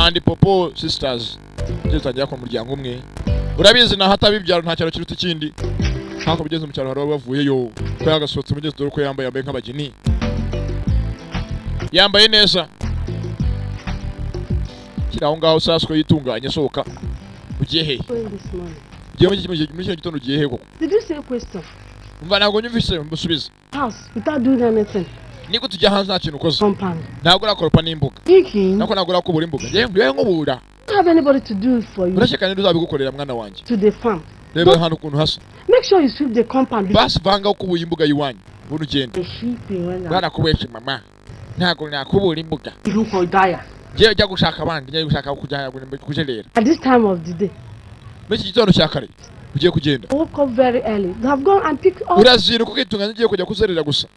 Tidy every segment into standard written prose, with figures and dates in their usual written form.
and popo sisters zitangira ku muryango umwe urabizi na hata bibyaro nta cyaro kiruta ikindi hako bigeze mu cyaro haro bavuyeyo ko yagasotse mugeze dore ko yambaye nk'abageni yambaye neza kiraho ngaho saswe yitunganya soka ugiye he giye muri cyo gitondo ugiye he koko Did you say question? umva ntabwo nyumvise musubiza House without doing anything. niko tujya hanze nta kintu ukoze Compound. ntabwo urakoropa n'imbuga Speaking. nako ntabwo urakubura imbuga yewe nkubura Don't have anybody to do it for you. urashaka ninde uzabigukorera mwana wanjye To the farm. reba hano ukuntu hasa Make sure you sweep the compound. basi vanga ukubuye imbuga yiwanyu buno ugenda The sheep when bwana kubeshe mama ntabwo nakubura imbuga you for dire. je jya gushaka abandi njye gushaka kujya kujerera At this time of the day. muri iki gitondo cya kare ugiye kugenda I woke up very early. They have gone and picked up. urazira kuko itunganya ugiye kujya kuzerera gusa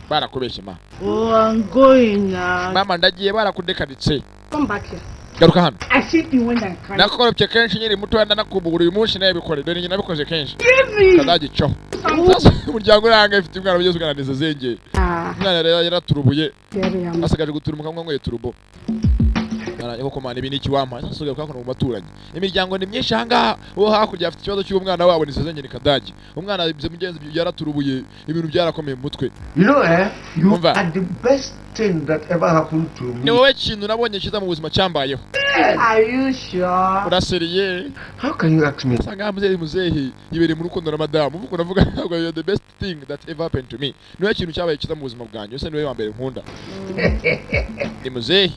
barakubeshe mama Oh, I'm going now. mama ndagiye barakudekaritse Come back here. garuka hano I see you when I cry. nakorobye kenshi nyiri muto wenda nakubura uyu munsi naye bikore dore nyina nabikoze kenshi Baby. kadagico sasa umuryango uranga ifite umwana ugeze ugananiza zenge umwana rero yaraturubuye asagaje guturumuka mwe turubo ariko komana ibi niki wampa sasuga kwako mu baturanyi imiryango ni myinshi hanga wo hakurya afite ikibazo cy'umwana wabo nisezenge ni kadagi umwana bize mugenzi yaraturubuye ibintu byarakomeye mu mutwe you are the best thing that ever happened to me. ni wowe kintu nabonye kiza mu buzima cyambayeho Are you sure? uraseriye How can you ask me? sanga muzehe yibere mu rukundo na madamu uvuga navuga ntabwo you are the best thing that ever happened to me niwe kintu cyabaye kiza mu buzima bwanjye ese niwe wa mbere nkunda ni muzehe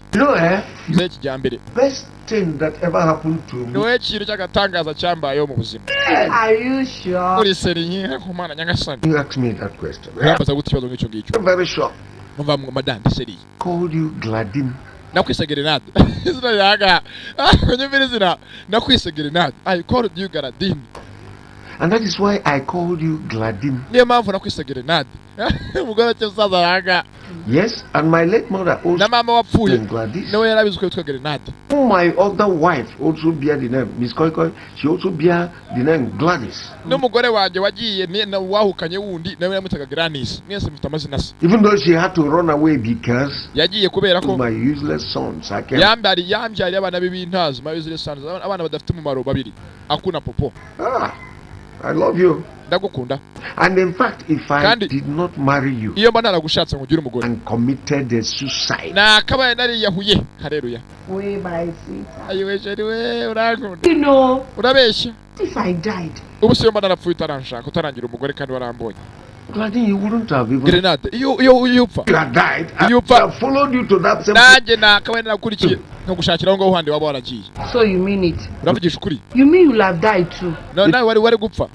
muzehe kijyambere Best thing that ever happened to me. niwe kintu cy'agatangaza cyambayeho mu buzima Are you sure? uriseriye ku mana nyagasani You ask me that question. urambaza gute ikibazo nk'icyo ngicyo I'm very sure. mva madame ndiseriye Called you Gladin. nakwise Grenade izina yaga nyumvira izina nakwise Grenade I called you Gladin And that is why I called you Gladin. niyo mpamvu nakwise Grenade umugore cy'usaza yaga Yes, and my late mother also na mama wapfuye named Gladys. nawe yarabizwe yitwa Grenade My other wife also bear the name Miss Koikoi. She also bear the name Gladys. n'umugore wanjye wagiye na wahukanye wundi nawe yamutaga Gladys mwese mufite amazina asa Even though she had to run away because yagiye kubera ko my useless sons. I can't. yambyariye abana b'ibintazi my useless sons abana badafite umumaro babiri akuna popo I love you. ndagukunda And in fact, if I Kandi- did not marry you iyo mba naragushatse ngo ugire umugore and committed a suicide, nakabaye nariyahuye hareruya Way by feet. ayiweje ariwe urankunda You know, urabeshya if I died, ubu siyo mba narapfuye utaranshaka utarangira umugore kandi warambonye Gladys, you wouldn't have even. Grenade iyo upfa You had died. I You would have followed you to that same place. nanjye nakabaye narakurikiye nkagushakira aho ngaho handi waba waragiye so you mean it? uravugisha ukuri You mean you'll have died too? nawe wari gupfa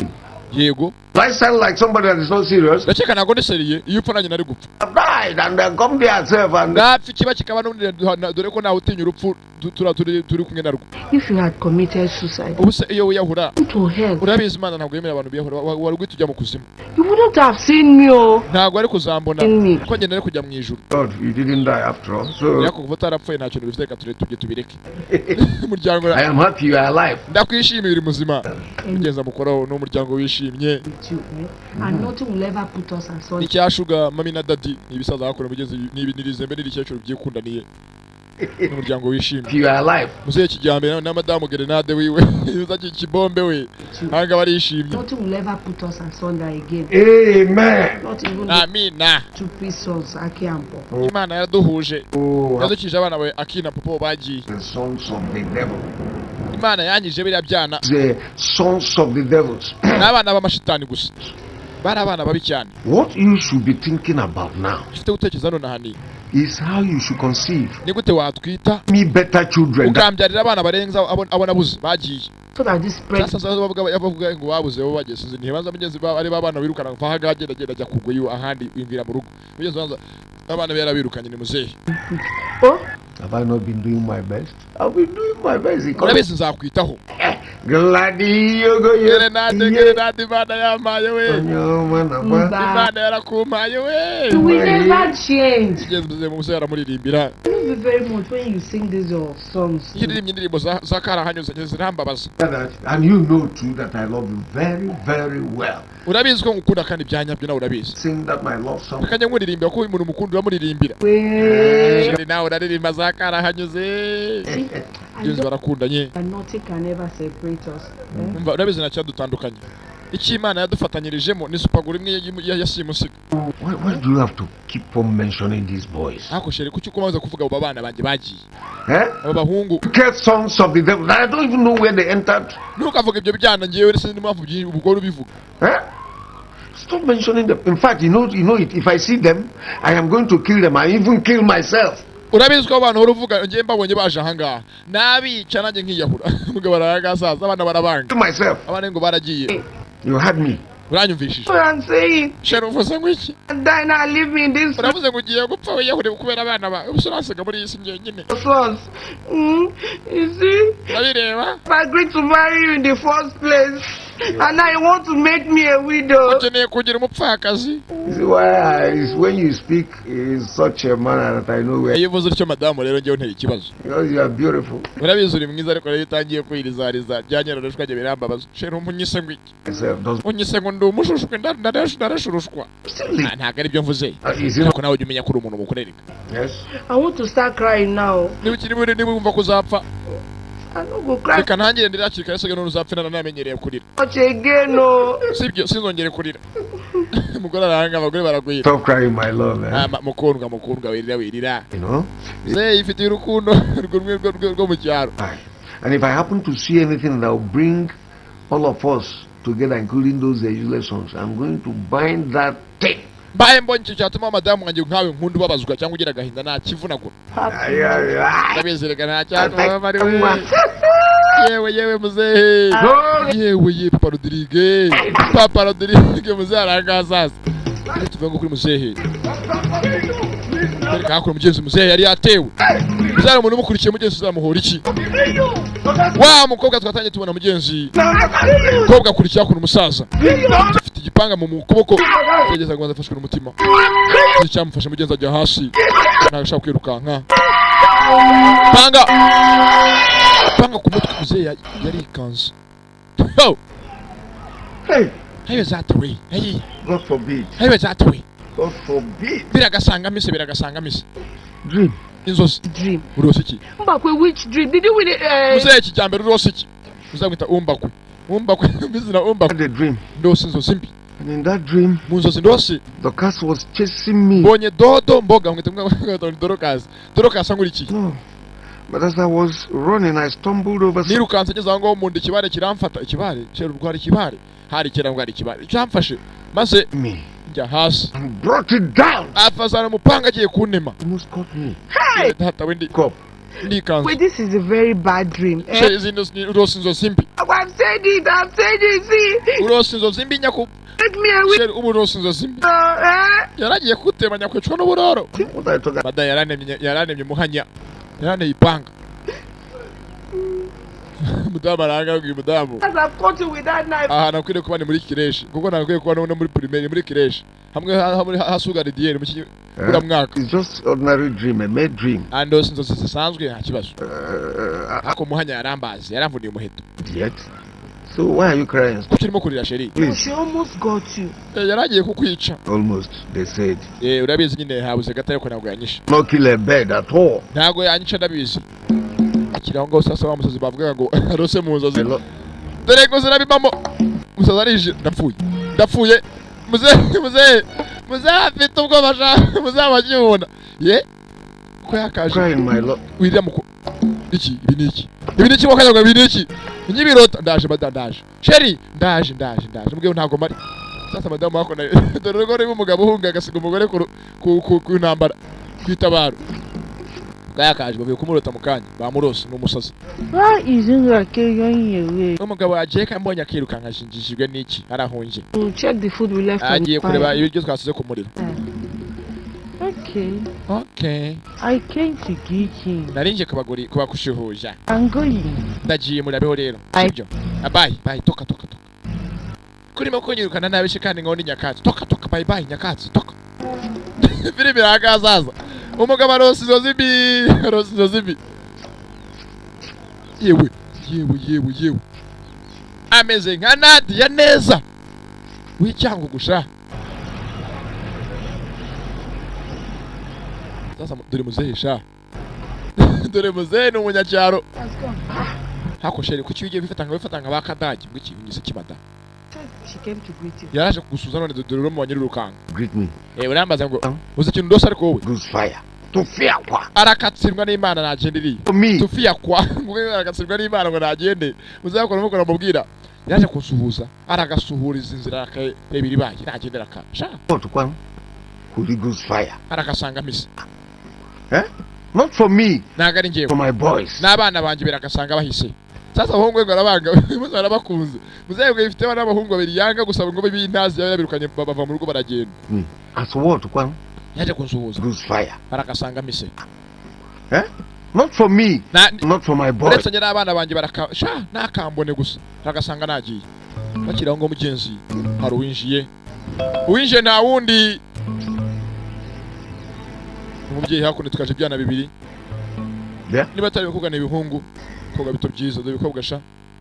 yego Do I sound like somebody that is not serious? ndakeka ntabwo ndiseriye iyo upfa nanjye nari gupfa I've died and then come there yourself and. napfa ikiba kikaba n'undi dore ko nawe utinya urupfu turi kumwe narwo If you had committed suicide, ubu se iyo wiyahura to hell, urabizi imana ntabwo yemera abantu biyahura wari guhita ujya mu kuzimu you wouldn't have seen me. Oh, ntabwo ari kuzambona seen me. ko njye nari kujya mu ijuru God, you didn't die after all. So yako kuva utarapfuye nta kintu bifite reka tujye tubireke umuryango I am happy you are alive. ndakwishimiye uri muzima mugenza mukoraho ni umuryango wishimye With you, and nothing will ever put us asunder. n'icyashuga mami na dadi ni ibisaza bakora mugeze n'irizembe n'irikecuru byikundaniye n'umuryango wishimye You are alive. muzehe kijyambere na madamu Grenade wiwe uzaki kibombe we hanga barishimye Nothing will ever put us asunder again. Amen. Not even the amina two sons, Aki and Popo. imana yaraduhuje Oh, yadukije abana bawe akina popo bagiye the sons of the devil. imana yanyije biriya byana The sons of the devils. n'abana b'amashitani gusa bari abana babi cyane What you should be thinking about now ufite gutekereza none hani is how you should conceive ni gute watwita me better children. ukambyarira abana barenza abo nabuze bagiye So that this spread. sasa bavuga ngo babuze bo bageze ntibanza mugenzi ari babana birukana mva haga agenda ajya kugwa ahandi wimvira mu rugo mugenzi banza abana bera birukanye ni muzehe Oh, Have I not been doing my best? I've been doing my best. urabizi nzakwitaho Gladi yogo Grenade Imana yampaye we. Imana yarakumpaye we. You will never change. Igeze mu musaya aramuririmbira. I love you very much when you sing these your songs. Yiririmye indirimbo za karahanyuze zirambabaza. And you know too that I love you very, very well. Urabizi ko ngukunda kandi byanyabyo nawe urabizi. Sing that my love song. Akanya nkuririmbira ko umuntu mukunda uramuririmbira. Wait. Nawe uraririmba za karahanyuze. Yesu barakundanye. Nothing can never separate us. Umva urabizi na cyadutandukanye. Iki Imana yadufatanyirijemo ni supagura imwe yasimusiga. Why do you have to keep on mentioning these boys? Ako shere kuki ukomaza kuvuga abo bana banje bagiye. Eh? Bahungu. Get sons of the devil. I don't even know where they entered. Ntukavuga ibyo byana ngiyewe sinzi impamvu ubwo rubivuga. Eh? Stop mentioning them. In fact, you know it. If I see them, I am going to kill them. I even kill myself. Urabizi ko abantu uruvuga ngiye mbabonye baje ahangaha. Nabica nanjye nkiyahura. Mugabo baragasaza abana barabanga. Kill myself. Abana ngo baragiye. You had me. Uranyumvishije. I'm saying. Shero uvuze ngo iki? Die now, leave me in this. Uravuze ngo ugiye gupfa wiyahure kubera abana ba. Usurasega muri isi ngenyine. Sons. You see? Urabireba? I agreed to marry you in the first place. And now you want to make me a widow. Ukeneye kugira umupfakazi. You see why when you speak in such a manner that I know where. Iyo uvuze utyo madamu rero ngewe ntera ikibazo. Because you are beautiful. Urabizi uri mwiza ariko rero utangiye kwirizariza byanyararishwa je birambabaza. Shero umunyise ngo iki? Unyise ngo ndi umushushwe ndarashurushwa. Ntago ari byo mvuze. Ariko nawe ujye umenya ko uri umuntu mukurereka. Yes. I want to start crying now. Niba ukiri muri niba wumva kuzapfa. I don't go cry. Reka ntangire ndira hakiri kare none uzapfa namenyereye kurira. Much again, no. Sibyo sinzongere kurira. Mugora aranga abagore baragwira. Stop crying, my love. Mukundwa wirira. You know? Say ifite urukundo rwo mu cyaro. And if I happen to see anything that will bring all of us together, including those useless sons, I'm going to bind that thing. Baye mbonye cyatuma madamu wanjye nkawe nkundu babazwa cyangwa ugira gahinda nta kivunagura. Ndabizereka nta cyatuma bari yewe muzehe. Yewe Papa Rodrigue muzehe arangazaza. Tuvuga kuri muzehe. Reka akora mugenzi muzehe yari yatewe. Muzehe umuntu umukurikiye mugenzi uzamuhora iki? Wa mukobwa twatangiye tubona mugenzi. Mukobwa akurikiye akora umusaza. Afite igipanga mu kuboko. Yageza ngo azafashwe n'umutima. Cyamufashe mugenzi ajya hasi. Nagashaka kwirukanka. Panga ku mutwe muzehe yari ikanze. Hey! Hey, that way. Hey. God forbid. Hey, that way. God forbid. Biragasanga mise. Dream. Inzozi. Dream. Urose iki? Umbakwe, which dream? Did you win it? Muzehe kijambere urose iki? Uzamwita umbakwe. Bizina umbakwe. The dream. Ndose inzozi mbi. And in that dream, mu nzozi ndose the cat was chasing me. Bonye dodo mboga mwita Dorokas. Dorokas angura iki? No. But as I was running, I stumbled over. Nirukanse ngeze ngo mu ndikibare kiramfata ikibare. Cero rwari ikibare. Hari kirangwa ikibare. Cyamfashe. Maze me. Njya hasi. And brought it down. Afazana mupanga agiye kunema. Almost caught me. Hey! Data wendi. Cop. Wait, this is a very bad dream. Urosi inzozi mbi. I've said it, see. Urosi inzozi mbi nyaku. Let me away. Sheri uburosi inzozi mbi. Yaragiye kutema nyakwicwa n'uburoro. Bada yaranemye muhanya. Yarane ipanga. Mudamu aranga ngi mudamu. As I've caught you with that knife. Nakwiriye kuba ni muri kireshi. Kuko nakwiriye kuba no muri primaire muri kireshi. Hamwe hasuga didier mu kuri mwaka. It's just ordinary dream, a mad dream. And those inzozi zisanzwe nta kibazo. Ako muhanya yarambazi, yaramvuniye umuheto. Yet. So why are you crying? Ukirimo kurira sheri. She almost got you. Yaragiye kukwica. Almost, they said. Urabizi nyine habuze gata yuko ntabwo yanyisha. No kill a bed at all. Ntabwo yanyica ndabizi. Akiraho sasa wa musazi bavuga ngo arose mu nzozi. Dore ngo zirabimamo. Musazi arije ndapfuye. Muze afite ubwo basha muzabajyuna. Ye? Ko yakaje. Crying my lord. Wirira muko. Ibi niki wakanya ngo niki? Nyibirota ndaje badandaje. Sheri ndaje. Mubwiye ntago mari. Sasa madamu wako na dore ngo reba umugabo uhunga agasiga umugore ku ntambara. Kwitabaro. Gayakaje bavuye kumurota mukanya bamurose n'umusazi. Izinga keyanyewe. Umugabo agiye kambonye akiruka nkashinjishijwe n'iki arahunje. To check the food we left. Agiye kureba ibiryo twasize ku muriro. Okay. I came to greet him. Narinje kubakushuhuja. I'm going. Ndagiye murabeho rero. Sibyo? Bye. Toka. Kurimo kunyirukana nabishe kandi ngoni nyakatsi. Toka bye nyakatsi. Toka. Filimi irakazaza. Umugabo arosizo zibi. Yewe. Ameze nka Nadia neza. Wicyango gusha. Sasa dore muzehe sha. Dore muzehe n'umunyacyaro. Hakosheri kuki ugiye bifatanga bakadage bw'iki ngise kibada. She came to greet you. Yaraje kugusuza none dore mu banyirukanga. Greet me. Urambaza ngo uzi ikintu ndose ariko wowe. Goose fire. Tufia kwa. Arakatsirwa n'Imana nagenderi. Tufia kwa. Ngwe arakatsirwa n'Imana ngo nagende. Muzakora mukora mubwira. Yaje kunsuhuza. Aragasuhuriza inzira ebiri baye nagendera ka. Sha. What kwa? Holy Ghost fire. Arakasanga misa. Not for me. Nagari ngiye. For my boys. N'abana banje biragasanga bahise. Sasa abahungu ngo arabanga. Muze arabakunze. Muze ngo ifite abana abahungu babiri yanga gusaba ngo b'intazi yabirukanye bava mu rugo baragenda. As what kwa? Yaje kunsuhuza. Ghost fire. Arakasanga mise. Not for me. Not for my boys. Uretse nyina abana banje barakasha nakambone gusa. Arakasanga nagiye. Bakira ngo mugenzi hari uwinjiye nta wundi. Umubyeyi hakuno tukaje byana bibiri. Niba atari kugana ibihungu koga bito byiza dore bikobwa sha.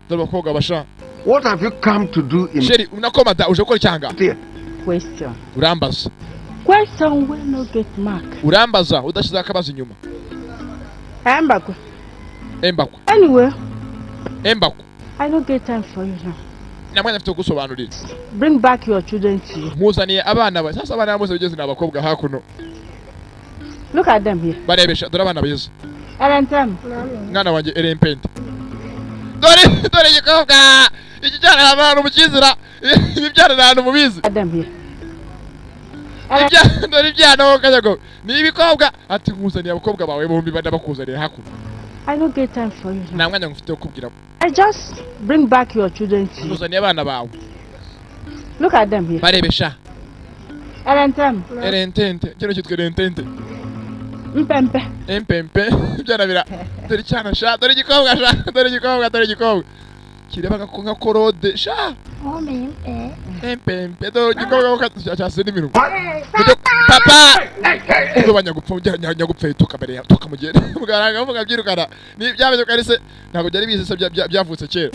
Dore bakobwa basha. What have you come to do in Sheri unakoma da uje gukora cyanga? Question. Urambaza. Question will not get mark. Urambaza udashize akabaza inyuma. Embako. Anyway. Embako. I don't get time for you now. Namwe nafite gusobanurira. Bring back your children to you. Muzaniye abana ba. Sasa abana bose bigeze n'abakobwa hakuno. Look at them here. Barebesha dore abana beza. Erentem. Mwana wanje erempente. Dore gikobwa. Iki cyana abantu mukizira. Ibi byana abantu mubizi. Adam here. Dore ibyana wokajago. Ni ibikobwa ati nkuzaniye abakobwa bawe bombi badabakuzaniye hakuno. I don't get time for you. Namwe ngufite kubwira. I just bring back your children to you. Muzaniye abana bawe. Look at them here. Barebesha. Erentem. Erentente. Kino cyitwa erentente. Empempe. Byana bira. Dore cyana sha. Dore gikobwa. Kireba nka korode sha. Empempe. Dore gikobwa cyase n'imiru. Papa. Ngo banyagupfa nyagupfa ituka mbere ya tuka mugende. Mugaranga muvuga byirukana. Ni byabeje karise ntabwo byari bizi se byavutse kera.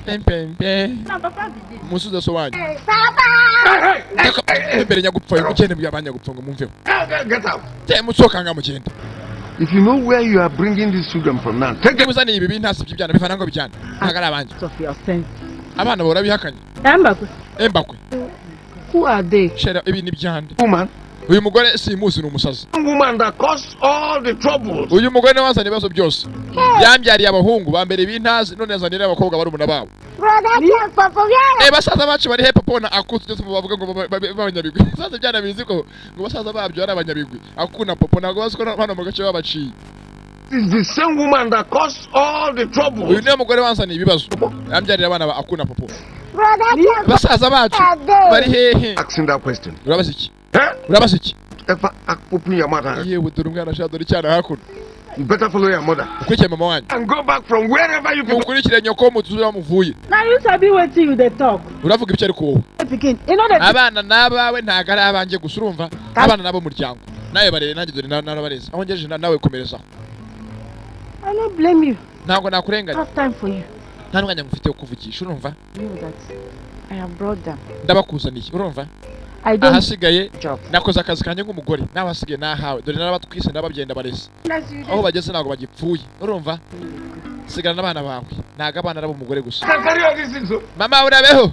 Empempe. Musuza so wanyu. Mbere nyagupfa mugende byabanyagupfa ngo mumveho. Get out. Musoka nga mugende. If you know where you are bringing these children from now, take them. Muzani ibi bintasi by'ibyana bifana ngo bijyana. Ntagara abanje. Abana bora bihakanye. Embakwe. Who are they? Shera ibi ni byande. Woman. Uyu mugore si muzi n'umusazi. Woman that caused all the troubles. Uyu mugore wazanye ibibazo byose. Yambyariye abahungu bambere bintazi none yazanira abakobwa barumuna babo. Basaza bacu bari hepa pona akutu cyose bavuga ngo babanyabigwi. Basaza byana bizi ko ngo basaza babyo ari abanyabigwi. Akuna popo nago baziko hano mu gace babaciye. It's the same woman that caused all the troubles. Uyu ni mugore wanzaniye ibibazo. Yambyariye abana ba akuna popo. Basaza bacu bari hehe. Asking that question. Urabaza iki? Open your mouth. Yewe dore umwana sha dore cyana hakuno. You better follow your mother. Ukurikiye mama wanyu. And go back from wherever you go. Ukurikire nyoko mutuzura muvuye. Now you sabi wetin you dey talk. Uravuga ibyo ariko wowe. Abana nabawe ntagara abanje gusurumva. Abana nabo muryango. Nawe barere nanjye dore narabareza. Aho ngejeje nawe komereza. I don't blame you. Ntabwo nakurenganya. Have time for you. Nta mwanya ngufite wo kuvugisha urumva? You that I have brought them. Ndabakuzaniye urumva? Ahasigaye nakoze akazi kanje nk'umugore nawe hasigaye nahawe dore narabatwise ndababyenda barese aho bageze ntabwo bagipfuye urumva sigana n'abana bawe ntago abana arabo umugore gusa mama urabeho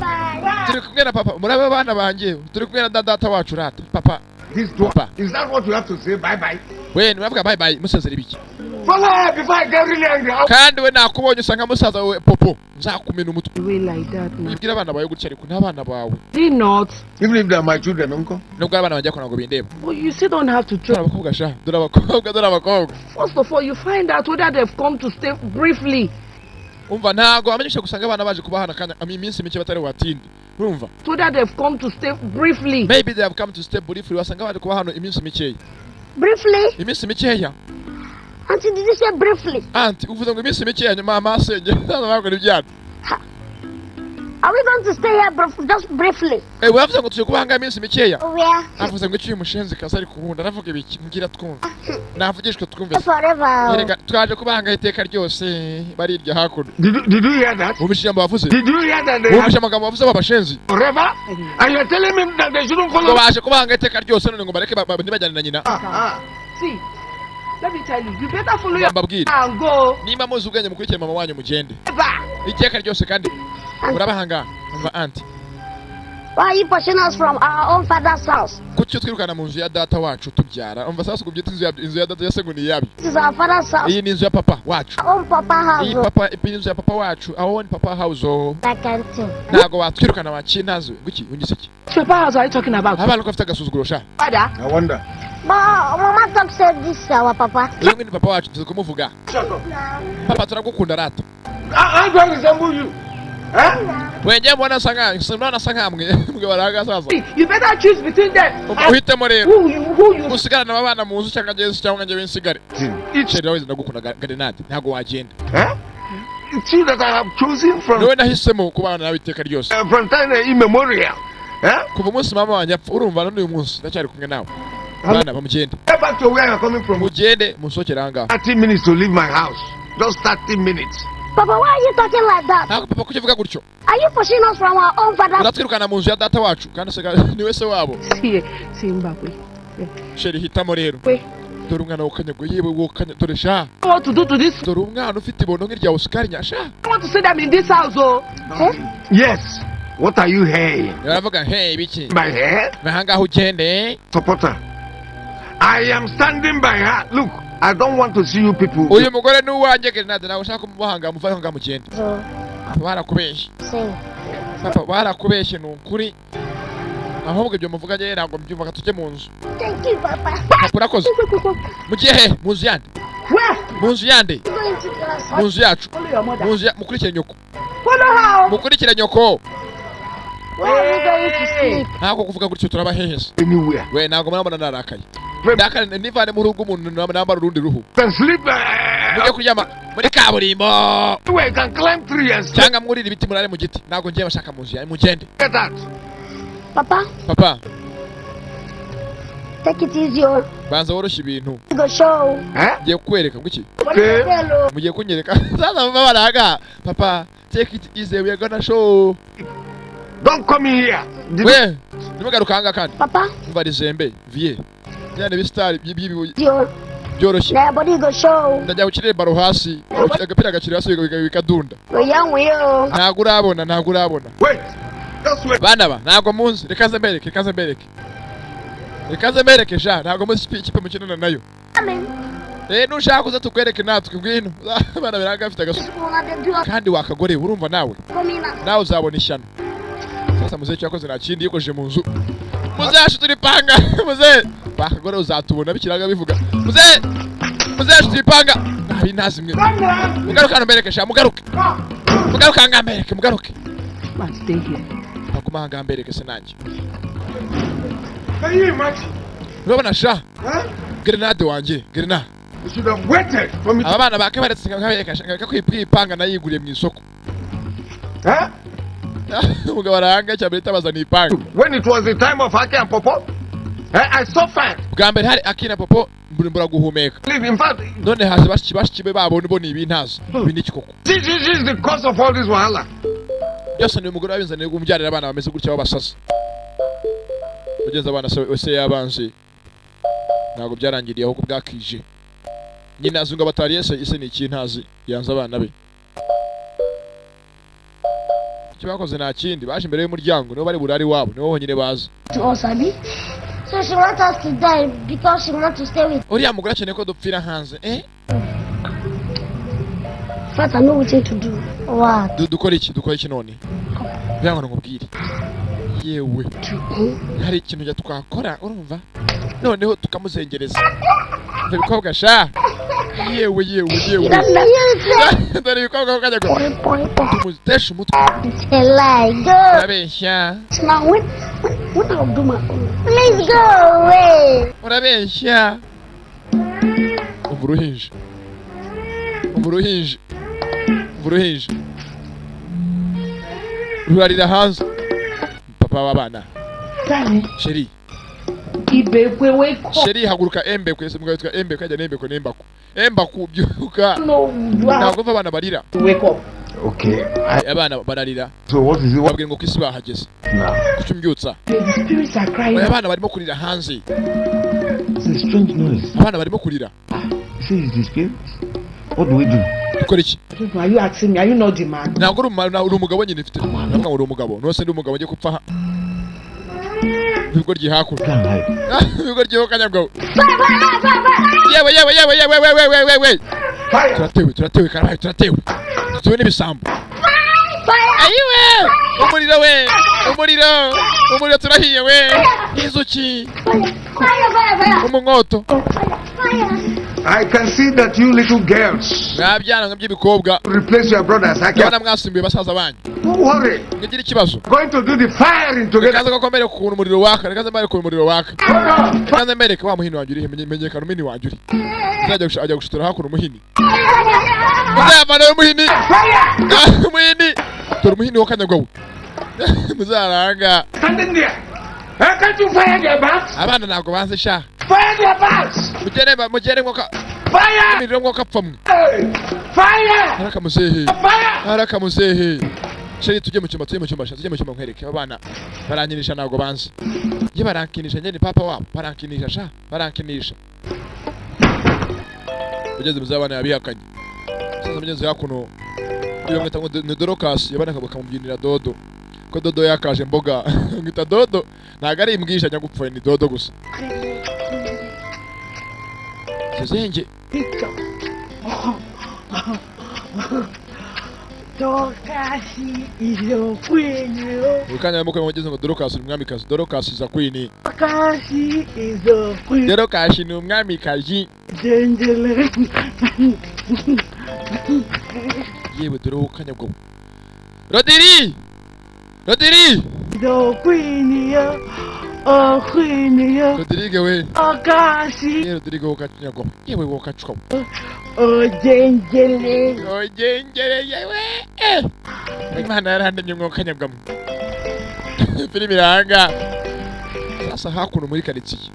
turi kumwe na papa murabe abana banje turi kumwe na data wacu rata papa Is that what you have to say? Bye bye. We nuravuga bye bye musezera ibiki? Follow her before I get really angry. Kandi we nakubonye usanga musaza we popo nzakumena umutwe. We like that man. Ibwira abana bawe gutya ariko n'abana bawe. They not. Even if they are my children, uncle. Nubwo abana bajya kona ngo bindeba. But you still don't have to try. Abakobwa sha, dore abakobwa. First of all, you find out whether they've come to stay briefly. umva ntago amenyesha gusanga abana baje kubahana kanya iminsi mike batari watinde urumva So that they've come to stay briefly. maybe they have come to stay briefly wasanga baje kubahana iminsi mikeya Briefly? iminsi mikeya Auntie, did you say briefly? anti uvuze ngo iminsi mikeya nyuma amasenge ntazo bakora ibyana Are we going to stay here just briefly? wavuze ngo tuje kubahanga iminsi mikeya Where? avuze ngo iciye umushenzi kaza ari kuhunda aravuga ibiki mbwira twumva navugishwe twumve Forever. yerega twaje kubahanga iteka ryose barirya hakuno Did you hear that? ubishije bavuze Did you hear that? They have ubishije amagambo bavuze babashenzi forever? And you're telling me that they shouldn't ngo follow? baje kubahanga iteka ryose none ngo bareke ntibajyane na nyina See, let me tell you, you better follow your mbabwire and go. nimba muzi ubwenge mukurikire mama wanyu mugende Ever. iteka ryose kandi urabahanga umva anti Why are you pushing us from our own father's house? kuki twirukana mu nzu ya data wacu tubyara umva sasa kubyita inzu ya data yase ngo ni yabi This is our father's house. iyi ni inzu ya papa wacu Our own papa house. iyi papa inzu ya papa wacu our own papa house I can't think. ntago watwirukana wakintazo guki ungise iki Papa house are you talking about? abana ko afite agasuzuguro sha Father? I wonder. But Mama Top said this is our papa. uyu ni papa wacu tuzi kumuvuga Shut up. papa turagukunda rata I'm going to resemble you. Huh? wenge mbona sanga mwe baraga sasa See, you better choose between them. uhitemo rero Who you usigarana abana mu nzu cyangwa ngenzi cyangwa nge bensigare iceri waweze ndagukunda Grenade ntago wagenda Huh? See that I have chosen niwe nahisemo kubana nawe iteka ryose from time immemorial. Huh? kuva umunsi mama wanjye apfa urumva none uyu munsi ndacyari kumwe nawe bana bamugende Get back to where you're coming from. mugende musokera ahangaha 30 minutes to leave my house. Just 30 minutes. Papa, why are you talking like that? ntabwo papa kuki uvuga gutyo Are you pushing us from our own father's uratwirukana mu nzu ya data wacu kandi niwe se wabo See Mbakwe. sheri hitamo rero Wait. dore umwana w'ukanyago yewe w'ukanya dore sha What to do to this? dore umwana ufite ibondo nk'irya Oscar nyasha I want to see them in this house, oh. Yes. What are you saying? baravuga hey biki My hair? ahangaha ugende Supporter. I am standing by her. Look, I don't want to see you people. uyu mugore ni uwanjye Grenade nawe ushaka kumubahanga muvaho ahangaha mugende barakubeshye Say. papa barakubeshye ni ukuri ahubwo ibyo muvuga njye ntabwo mbyumva tujye mu nzu Thank you, Papa. papa urakoze mugiye he mu nzu yande Where? mu nzu yande Going to class. mu nzu yacu Follow your mother. mu nzu mukurikire nyoko Follow her. mukurikire nyoko Where are we going to sleep? ntabwo kuvuga gutyo turabahehese Anywhere. we ntabwo murabona narakaye ndakare nivane mu rugo umuntu nambara urundi ruhu Can sleep mujye kuryama muri kaburimbo where you can climb trees and sleep. cyangwa mwurire ibiti murare mu giti ntabwo ngiye bashaka mu nzu yawe mugende Get out. Papa, papa take it easy. Oh. banza woroshye ibintu Go show. Huh? ngiye kukwereka ngo iki Okay. Hello. mugiye kunyereka sasa mama baraga papa take it easy we are gonna show Don't come in here. we nimugaruka ahangaha kandi Papa, umva rizembe vie byane bisitari yo. byoroshye Now, body go show. ndajya gukirira baro hasi agapira gakiri hasi bikadunda We're young, we yo. ntabwo urabona Wait. Just wait. bana ba ntabwo munsi reka nze mbereke sha ntabwo muzi ikipe mukinana nayo Coming. nushaka kuza tukwereke natwe ngwino abana biranga bafite agasu kandi wakagore urumva nawe uzabona ishyano sasa muzehe cyakoze nta kindi yikoje mu nzu muzehe turipanga muzehe bakagore uzatubona bikiraga bivuga muzehe turipanga nabi ntazi mwe mugaruka mbereke sha mugaruke ngambereke mugaruke Must stay here. bakuma ngambereke se nanjye Can you imagine? urabona sha Huh? Grenade wanjye Grenade You should have waited for me. aba bana bake baretse nkabereka kwipanga nayiguriye mu isoko Huh? umugabo arahanga cyane itabazana ipanga When it was the time of Haki and Popo, I suffered. bwa mbere hari akina popo mbura guhumeka In fact, none haje bashiki be babona bo ni ibintazo ibi ni kikoko this is the cause of all this wahala. byose ni umugore wabinzaniye kumbyarira abana bameze gutya babasasa mugenza abana se yabanje ntabwo byarangiriye ahubwo bwakije nyina azunga batari ise ni ikintazi yanze abana be kibakoze nta kindi baje imbere y'umuryango nibo bari burari wabo nibo bonyine bazi To us, Abby. So she wants us to die because she wants to stay with uriya mugore akeneye ko dupfira hanze First, I know what to do. What? dukora iki none byanga ngo nkubwire yewe hari ikintu twakora urumva noneho tukamuzengereza ibyo bikobwa sha yewe dore ibikobwa kajya kumutesha umutwe urabeshya Let's go away. urabeshya umuruhinja rurarira hanze papa w'abana sheri Ibekwe weko. sheri haguruka embekwe se mugabo yitwa embekwe ajya embaku byuka ntabwo abana barira Wake up. Okay. abana bararira So what is it? What? babwira ngo kwisi bahageze Now, kucyumbyutsa The spirits are crying. abana barimo kurira hanze it's a strange noise. abana barimo kurira You see, it's the spirits. What do we do? dukora iki Are you asking me? Are you not the man? ntabwo uri umugabo nyine mfite ntabwo ngo uri umugabo nose ndi umugabo ngiye gupfa ibigo ryihakura Can't hide. ibigo ryiho kanyabwawe yewe turatewe karabaye turatewe n'ibisambo ayiwe umuriro turahiye we inzuki umunkoto I can see that you little girls mwabyana by'ibikobwa replace your brothers. I ndabona can't mwasimbuye basaza banyu worry. ngigira ikibazo Going to do the firing together. rekaza ko mbere ukuntu umuriro waka rekaza mbereke wa muhini wanjye uri menyekana umuhini wanjye uri ajya gushitura hakuno umuhini muzavana umuhini tora umuhini wo kanyagwawe muzaranga Stand in there. How can't you fire their backs? abana ntabwo banze sha Fire their backs. mugere ngoka Fire. imiriro ngoka pfamwe Fire. harakamuzehe sheri tujye mu cyumba nkwereke abana barankinisha ntabwo banze ye barankinisha njye ni papa wabo barankinisha ugeze muzabana yabihakanye sasa mugenzi yakuno iyo mwita ngo ni Dorokasi yabana bakamubyinira dodo ko dodo yakaje mboga ngita dodo ntago ari imbwisha nyagupfa ni dodo gusa sezenge Dorokasi is your queen. ukanya muko mugeze ngo Dorokasi ni umwamikazi Dorokasi za queen Dorokasi is your queen. Dorokasi ni umwamikazi Gengele. yewe dore ukanya bwo Rodiri The queen ya. Oh queen ya. Rodrigue we Dorokasi. Rodrigue ukanya bwo yewe wokacuka Oh gengele. ogengere yewe imana yarandemye mwokanya bwo filimi iranga sasa hakuno muri karitsiye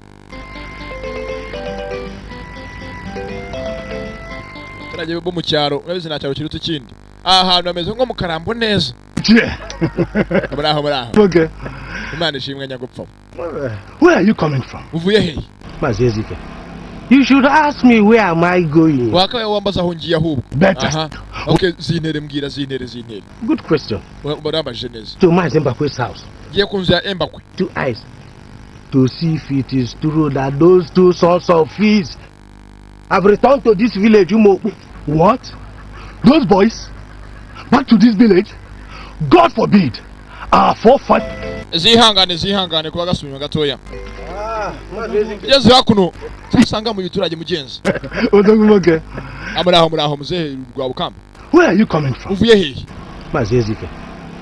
turajye bo mu cyaro urabizi nta cyaro kiruta ikindi ahantu hameze nko mu karambo neza muraho Okay. imana ishimwe nyagupfa Where are you coming from? uvuye he Mazezike. You should ask me where am I going. wakabaye wambaza aho ngiye ahubwo Better. aha okay zintere mbwira zintere Good question. barambajije neza To my Zimbabwe's house. ngiye ku nzu ya embakwe 2 eyes. To see if it is true that those 2 sons of thieves have returned to this village. What? Those boys? Back to this village? God forbid. Our forefathers. zihangane kuba gasubira gatoya ugeze hakuno usanga mu biturage mugenzi Okay. amuraho muzehe rwa bukamba Where are you coming from? uvuye he Mazezike.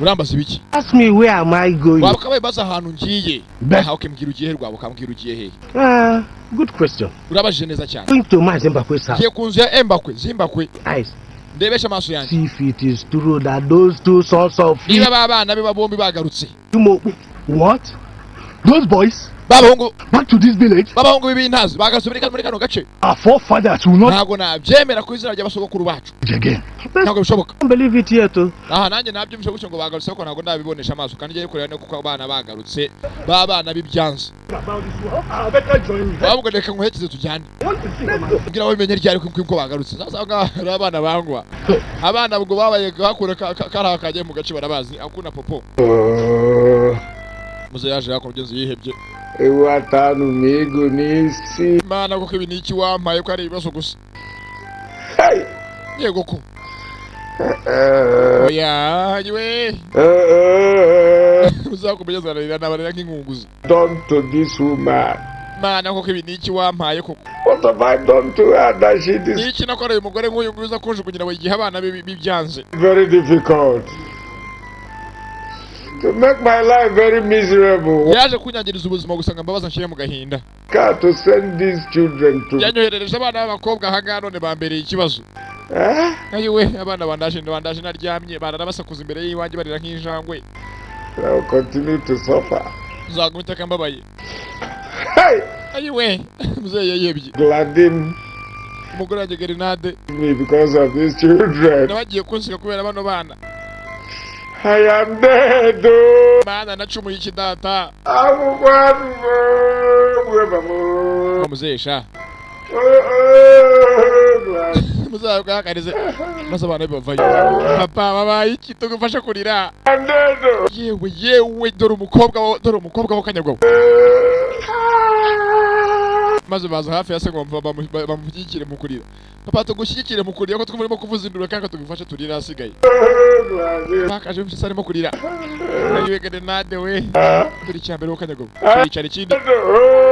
urambaza ibiki Ask me where am I going. wakabaye baza ahantu ngiye Be- aha ukembwira ugiye he rwa bukambwira ugiye he Good question. urabajije neza cyane Going to my Zimbabwe's house. ngiye ku nzu ya embakwe zimbakwe Eyes. ndebesha amaso yanjye See if it is true that those 2 sons of thieves. niba babana be bombi bagarutse What? Those boys? babahungu Back to this village? b'ibintazi bagasubira muri kano gace Our forefathers will not ntabwo nabyemera ku izina ry'abasogokuru bacu again. ntabwo bishoboka Don't believe it yet. aha nanjye nabyumvise gutyo ngo bagarutse ko ntabwo ndabibonesha amaso kandi ngiye kureba no kuko abana bagarutse babana b'ibyanze ahubwo reka nkuherekeze tujyane kugira ngo bimenye ryari ko bagarutse sasa ngaho abana bangwa abana ubwo babaye hakura karaha kagiye mu gace barabazi akuna popo muze yaje yakora ugenzi yihebye Watanu migo nisi. mana koko ibi ni iki wampaye ko ari ibibazo gusa Hey. yego ko oya we uzakomeza zarira nabarira nk'inkunguzi Done to this woman. mana koko ibi ni iki wampaye koko What have I done to her that she is Iki nakoreye umugore nk'uyu nguyu uza kunjugunyira we igihe abana bibyanze. very difficult? To make my life very miserable. Yaje kunyangiriza ubuzima gusanga mbabaza nshyire mu gahinda. Got to send these children to. Yanyoherereje abana b'abakobwa aha none bambereye ikibazo. Ayiwe abana bandaje naryamye bararabasakuza imbere y'iwanjye barira nk'injangwe. I will continue to suffer. Nzagumita kambabaye. Hey! Ayiwe muzeyi yebye. Gladim Umugore wanjye Grenade. me because of these children. Nabagiye kunsiga kubera bano bana. I am dead. Bana nacumuye iki data. Muzeesha. Muzayo kakarize. Maze abana bavayo. Papa babaye iki tugufasha kurira. Yewe dore umukobwa wo kanyagwa. Maze baza hafi ya se ngo bamuvugikire mu kurira. Papa tugushyigikire mu kurira ko twumurimo kuvuza induru kandi tugufashe turira asigaye. Bakaje mfise arimo kurira. Ayiwe Grenade we. Turi cyambere wo kanyagwa. Yicara ikindi.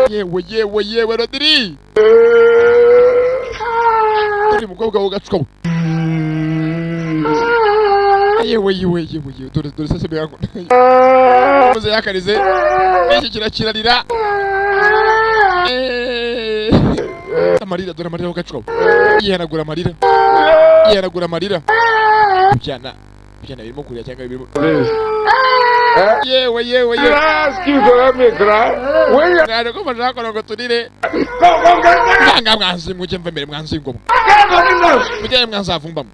Yewe Rodri. Turi umukobwa wo gacuka. Yewe dore sese byangu. Muze yakarize. Iki kirakirarira. Amarira dore amarira ugacuka. Yihanagura amarira. Byana birimo kurya cyangwa birimo. Yewe. Ask you to let me cry. When you Ngare ko bashaka ngo turire. Nganga mwanzi muje mvemere mwanzi ngo. Muje mwanzavumbamo.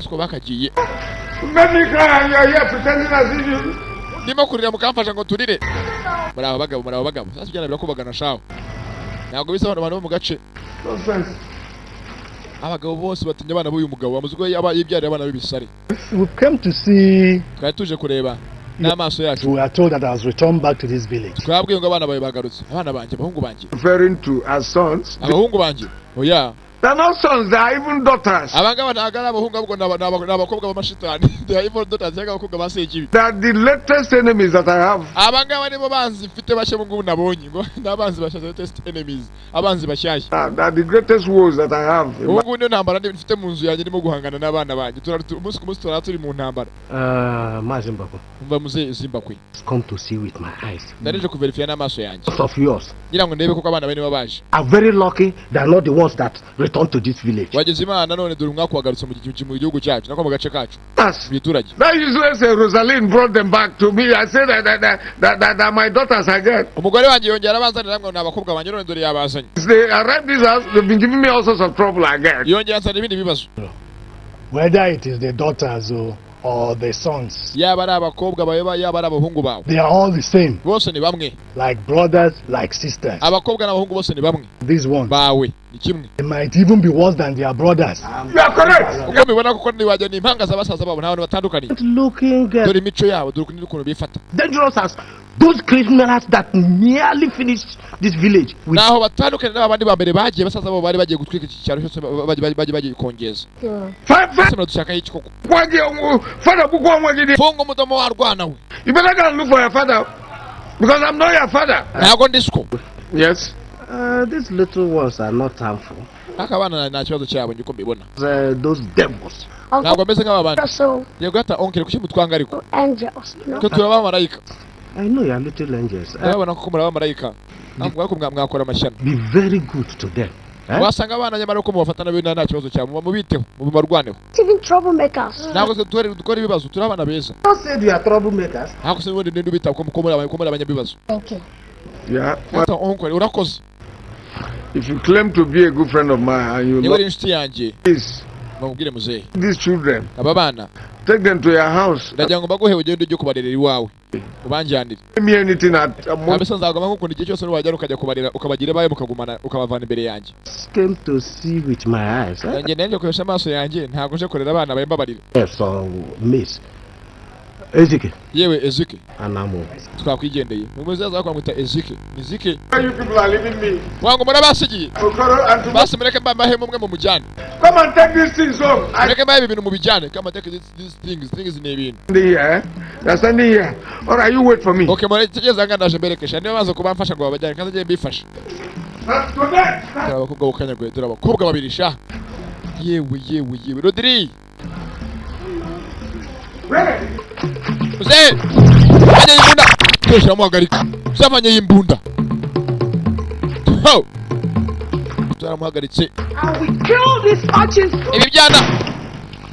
Siko bakagiye. let me cry and you are here pretending as if you. Ndimo kurira mukamfasha ngo turire. Muri aba bagabo. Sasa byana birakubagana shaho. Ntabwo bisa abantu bo mu gace. Nonsense. Abagabo bose batinya abana b'uyu mugabo bamuzwe yibyarira abana b'ibisare. We came to see. Twari tuje kureba n'amaso yacu. We are told that I was returned back to this village. Twabwiye ngo abana bawe bagarutse. Abana banjye abahungu banjye. Referring to as sons. Abahungu banjye. Oya. They are not sons, they are even daughters. Abangaba ntago ari abahungu ahubwo n'abakobwa b'amashitani. They are evil daughters cyangwa abakobwa ba sekibi. They are the latest enemies that I have. Abangaba nibo banzi mfite bashye ngo nabonye ngo n'abanzi bashya latest enemies. Abanzi bashyashya. They are the greatest woes that I have. Ubu niyo ntambara mfite mu nzu yanjye ndimo guhangana n'abana banjye. Umunsi ku munsi turi mu ntambara. Mazimbabwe. Umva muze Zimbabwe. Come to see with my eyes. Narije kuverifya n'amaso yanjye. Of yours. Ngira ngo ndebe koko abana bane babaje. I'm very lucky they are not the ones that returned to this village. Wageze Imana none dore umwaka wagarutse mu gihugu cyacu nako mu gace kacu. Yes. Biturage. That useless Rosalind brought them back to me. I said that my daughters again. Umugore wanjye yongera abanzanira ngo n'abakobwa banjye none dore yabazanye. They arrived this house, they've been giving me all sorts of trouble again. Yongera ansana ibindi bibazo. Whether it is the daughters or the sons, Yaba ari abakobwa bawe yaba ari abahungu bawe. they are all the same. Bose ni bamwe. Like brothers, like sisters. Abakobwa n'abahungu bose ni bamwe. These ones. Bawe ni kimwe. They might even be worse than their brothers. You are correct. Uko mibona kuko ni wajya ni impanga z'abasaza babo nta bantu batandukanye. Looking Dore imico yabo dore ukuntu bifata. dangerous as those criminals that nearly finished this village. Naho batandukanye n'abandi ba mbere bagiye basaza babo bari bagiye gutwika iki cyaro cyose bagiye kongeza. Sasa dushaka iki koko. Father, Funga umudomo warwana we. you better go and look for your father because I'm not your father. Ntago ndisiko. Yes. These little ones are not harmful. Akabana nta kibazo cyabo ngiko mbibona. Those devils. Ntabwo ameze nk'ababandi. So, Yego ata onkere kuki mutwanga ariko. angels, no? Ko turaba marayika. I know you are little angels. Urabona ko muraba marayika. Ntabwo ko mwakora amashyano. Be very good to them. Wasanga abana nyamara ko mubafatana byo nta kibazo cyabo mubiteho mubarwaneho. Even troublemakers. Ntabwo dukora ibibazo turabana beza. Don't say you are troublemakers. Ntabwo se wende ndu bita ko muri abanyabibazo. Thank you. Yeah. Ata onkere urakoze. If you claim to be a good friend of mine and you Niba love ari inshuti yanjye this, bamubwire muzehe. these children, Aba bana take them to your house. ndagira ngo baguhe ugende ujye kubarerera iwawe. Ubanjyanire. Give me anything at Abisa nzagoma nk'uko igihe cyose n'ubajya ukajya kubarera ukabagira baye mukagumana ukabavana imbere yanjye. Came to see with my eyes. Nanjye nanje koresha amaso yanjye ntabwo nje kurera abana baye mbabarira. So, miss. Ezike. Yewe Ezike Anamo. twakwigendeye. Umuzaza akwamwita Ezike. Ezike you people are leaving me. wangu murabasigiye. Okoro and to Basi mureke mbahe mumwe mu mujyane. come and take these things home. Mureke mbahe ibintu mu bijyane. Come and take these things ni ibintu. Here, they're standing here. All right, you wait for me. Okay, mure tegeza nga ndaje mberekesha. Niba baza kuba mfasha ngo babajyane kandi ngiye mbifasha. Dore abakobwa bakanyagwe, dore abakobwa babiri sha. Yewe Rodri. Uze! Anya imbunda. Tosha muhagarika. Uzavanye imbunda. Ho! Turamuhagaritse. I will kill this urchin. Ibi byana.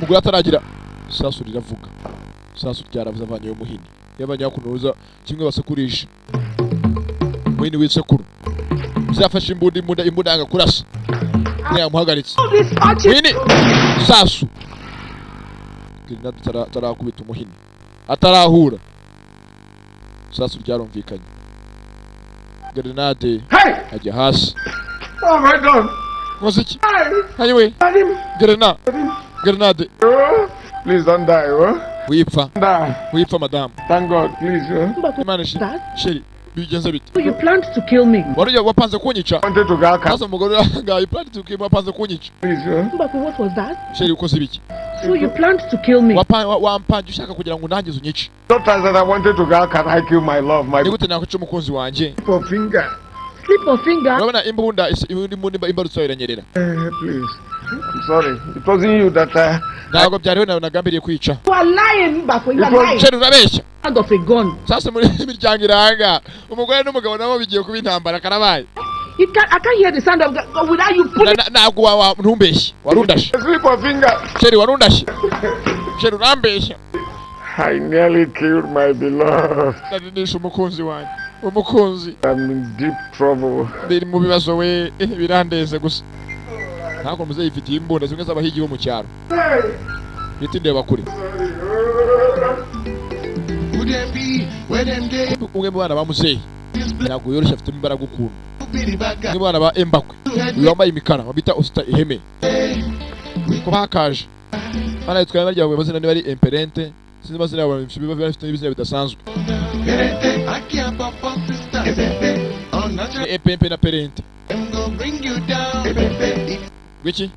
Mugura ataragira. Sasu riravuga. Sasu ryaravuze avanye yo muhini. Yabanye kunoza kimwe basekurisha. Muhini w'isekuru. Uzafashe imbunda yanga kurasa. Yamuhagaritse. Muhini. Sasu. Grenade tarakubita umuhini. Atarahura. Sasu ryarumvikanye. Grenade. Ajya hasi. Oh my God! Muziki. Hayiwe. Grenade. Please don't die, oh? Wipfa madam. Thank God, please, Imana sheri. Bigenze bite? So you planned to kill me? Wari wapanze kunyica. Wanted to go Sasa umugore anga you planned to kill me wapanze kunyica. please, But what was that? Sheri ukoze biki? So you planned to kill me? Wampanje ushaka kugira ngo nangize unyice. Doctor said I wanted to go. Can I kill my love, my Nigute nakuca umukunzi wanje? finger? Slip of finger? Urabona imbunda imbarutso iranyerera. Please. I'm sorry. It wasn't you that Ntabwo byariho nagambiriye kwica. You are lying, Mbako. You are lying. Sheri urabeshya. Out of a gun. Sasa muri imiryango iranga. Umugore n'umugabo nabo bigiye kuba intambara karabaye. I can't hear the sound of God without you pulling. Ntabwo ntumbeshye. Warundashe. slip of finger. Sheri warundashe. Sheri urambeshya. I nearly killed my beloved. Ndadindisha umukunzi wanjye. Umukunzi. I'm in deep trouble. Biri mu bibazo we birandeze gusa. Ntabwo muze yifitiye imbunda zimwe z'abahigi bo mu cyaro. Biti ndeba kure. Umwe mu bana ba muzeyi. Ntabwo yoroshye afite imbaraga ukuntu. Umwe mu bana ba Embakwe. Uyu wambaye imikara babita Osita iheme. Ko bakaje. Bana yitwaye barya mu mazina bari Imperente. Sinzi mazina yabo bafite ibizina bidasanzwe. Epempe na Perente. Wiki?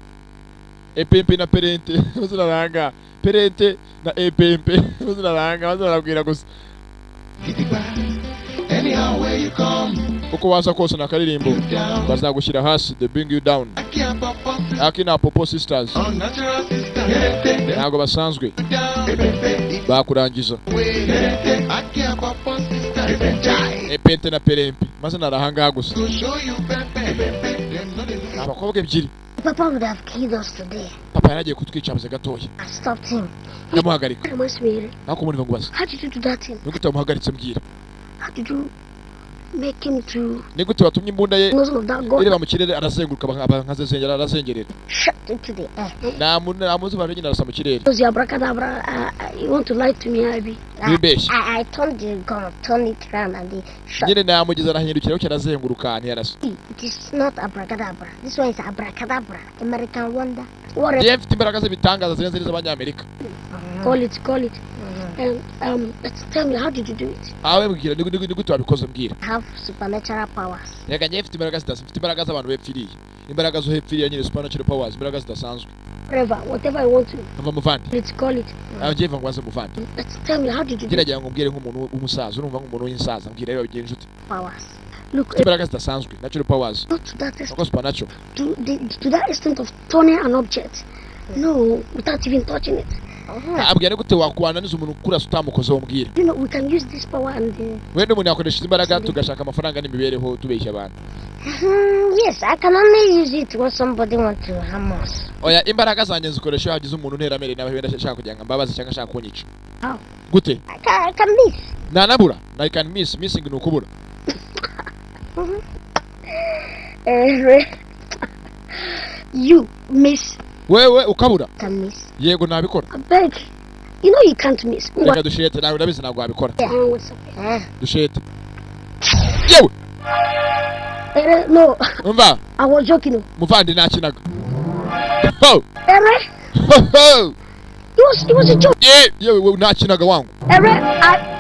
Epempe na Perente. Mazina ranga. Perente na Epempe. Mazina ranga. Mazina rabwira gusa. Uko waza kose na karirimbo bazagushyira hasi they bring you down. Akina Popo sisters ntabwo basanzwe bakurangiza. Epente na Perempe mazina arahanga gusa. Abakobwa ebyiri. Papa would have killed us today. Papa yaragiye kutwica amaze gatoya. I stopped him. Ndamuhagarika. Nako muri ngubaza. How did you do that thing? Nigute wamuhagaritse mbwira. How did you make him to Nigute watumye imbunda ye nose of that God? ireba mu kirere arazenguruka nkazezengera arazengerera. Shut into the air. Namuzi bari nyina arasa mu kirere. Because you abracadabra, you want to lie to me, Abby? I turned the gun, turned it around, and they shot. Nyine namugize arahindukira cyo arazenguruka ntiyarasa. It is not abracadabra. This one is abracadabra. American wonder. What? Ye mfite imbaraga z'ibitangaza zirenze z'abanyamerika. Call it. And tell me, how did you do it? Awe mbwira nigute wabikoze mbwira. Have supernatural powers. Yega nye mfite imbaraga zidasa, mfite imbaraga z'abantu bepfiriye. Imbaraga zo hepfiriye nyine supernatural powers, imbaraga zidasanzwe. Whatever you want to. Ava muvandi. Let's call it. Aje va ngwaze muvandi. Tell me, how did you do it? Ngira ngo mbwire nk'umuntu w'umusaza, urumva nk'umuntu w'insaza, mbwira rero bigenje ute. Powers. Look, imbaraga zidasanzwe, natural powers. Not to that extent. Supernatural. To that extent of turning an object. No, without even touching it. Abwira gute wakwananiza umuntu kurasa utamukozeho mbwira. You know, we can use this power and wende umuntu yakoresha imbaraga tugashaka amafaranga n'imibereho tubeshya abantu. Yes, I can only use it when somebody wants to harm us. Oya imbaraga zanjye zikoresha hagize umuntu ntera mere nawe wenda ashaka kugira ngo mbabaze cyangwa ashaka kunyica. How? Gute? I can miss. Nanabura. I can miss. Missing ni ukubura. You miss. Wewe ukabura. Can miss. Yego nabikora. I beg. You know you can't miss. Reka dushete nawe ndabizi ntabwo wabikora. Dushete. Yewe. No. Umva. I was joking. Muvandi nakinaga. Ho. Ho. It was a joke. Yewe nakinaga wangu.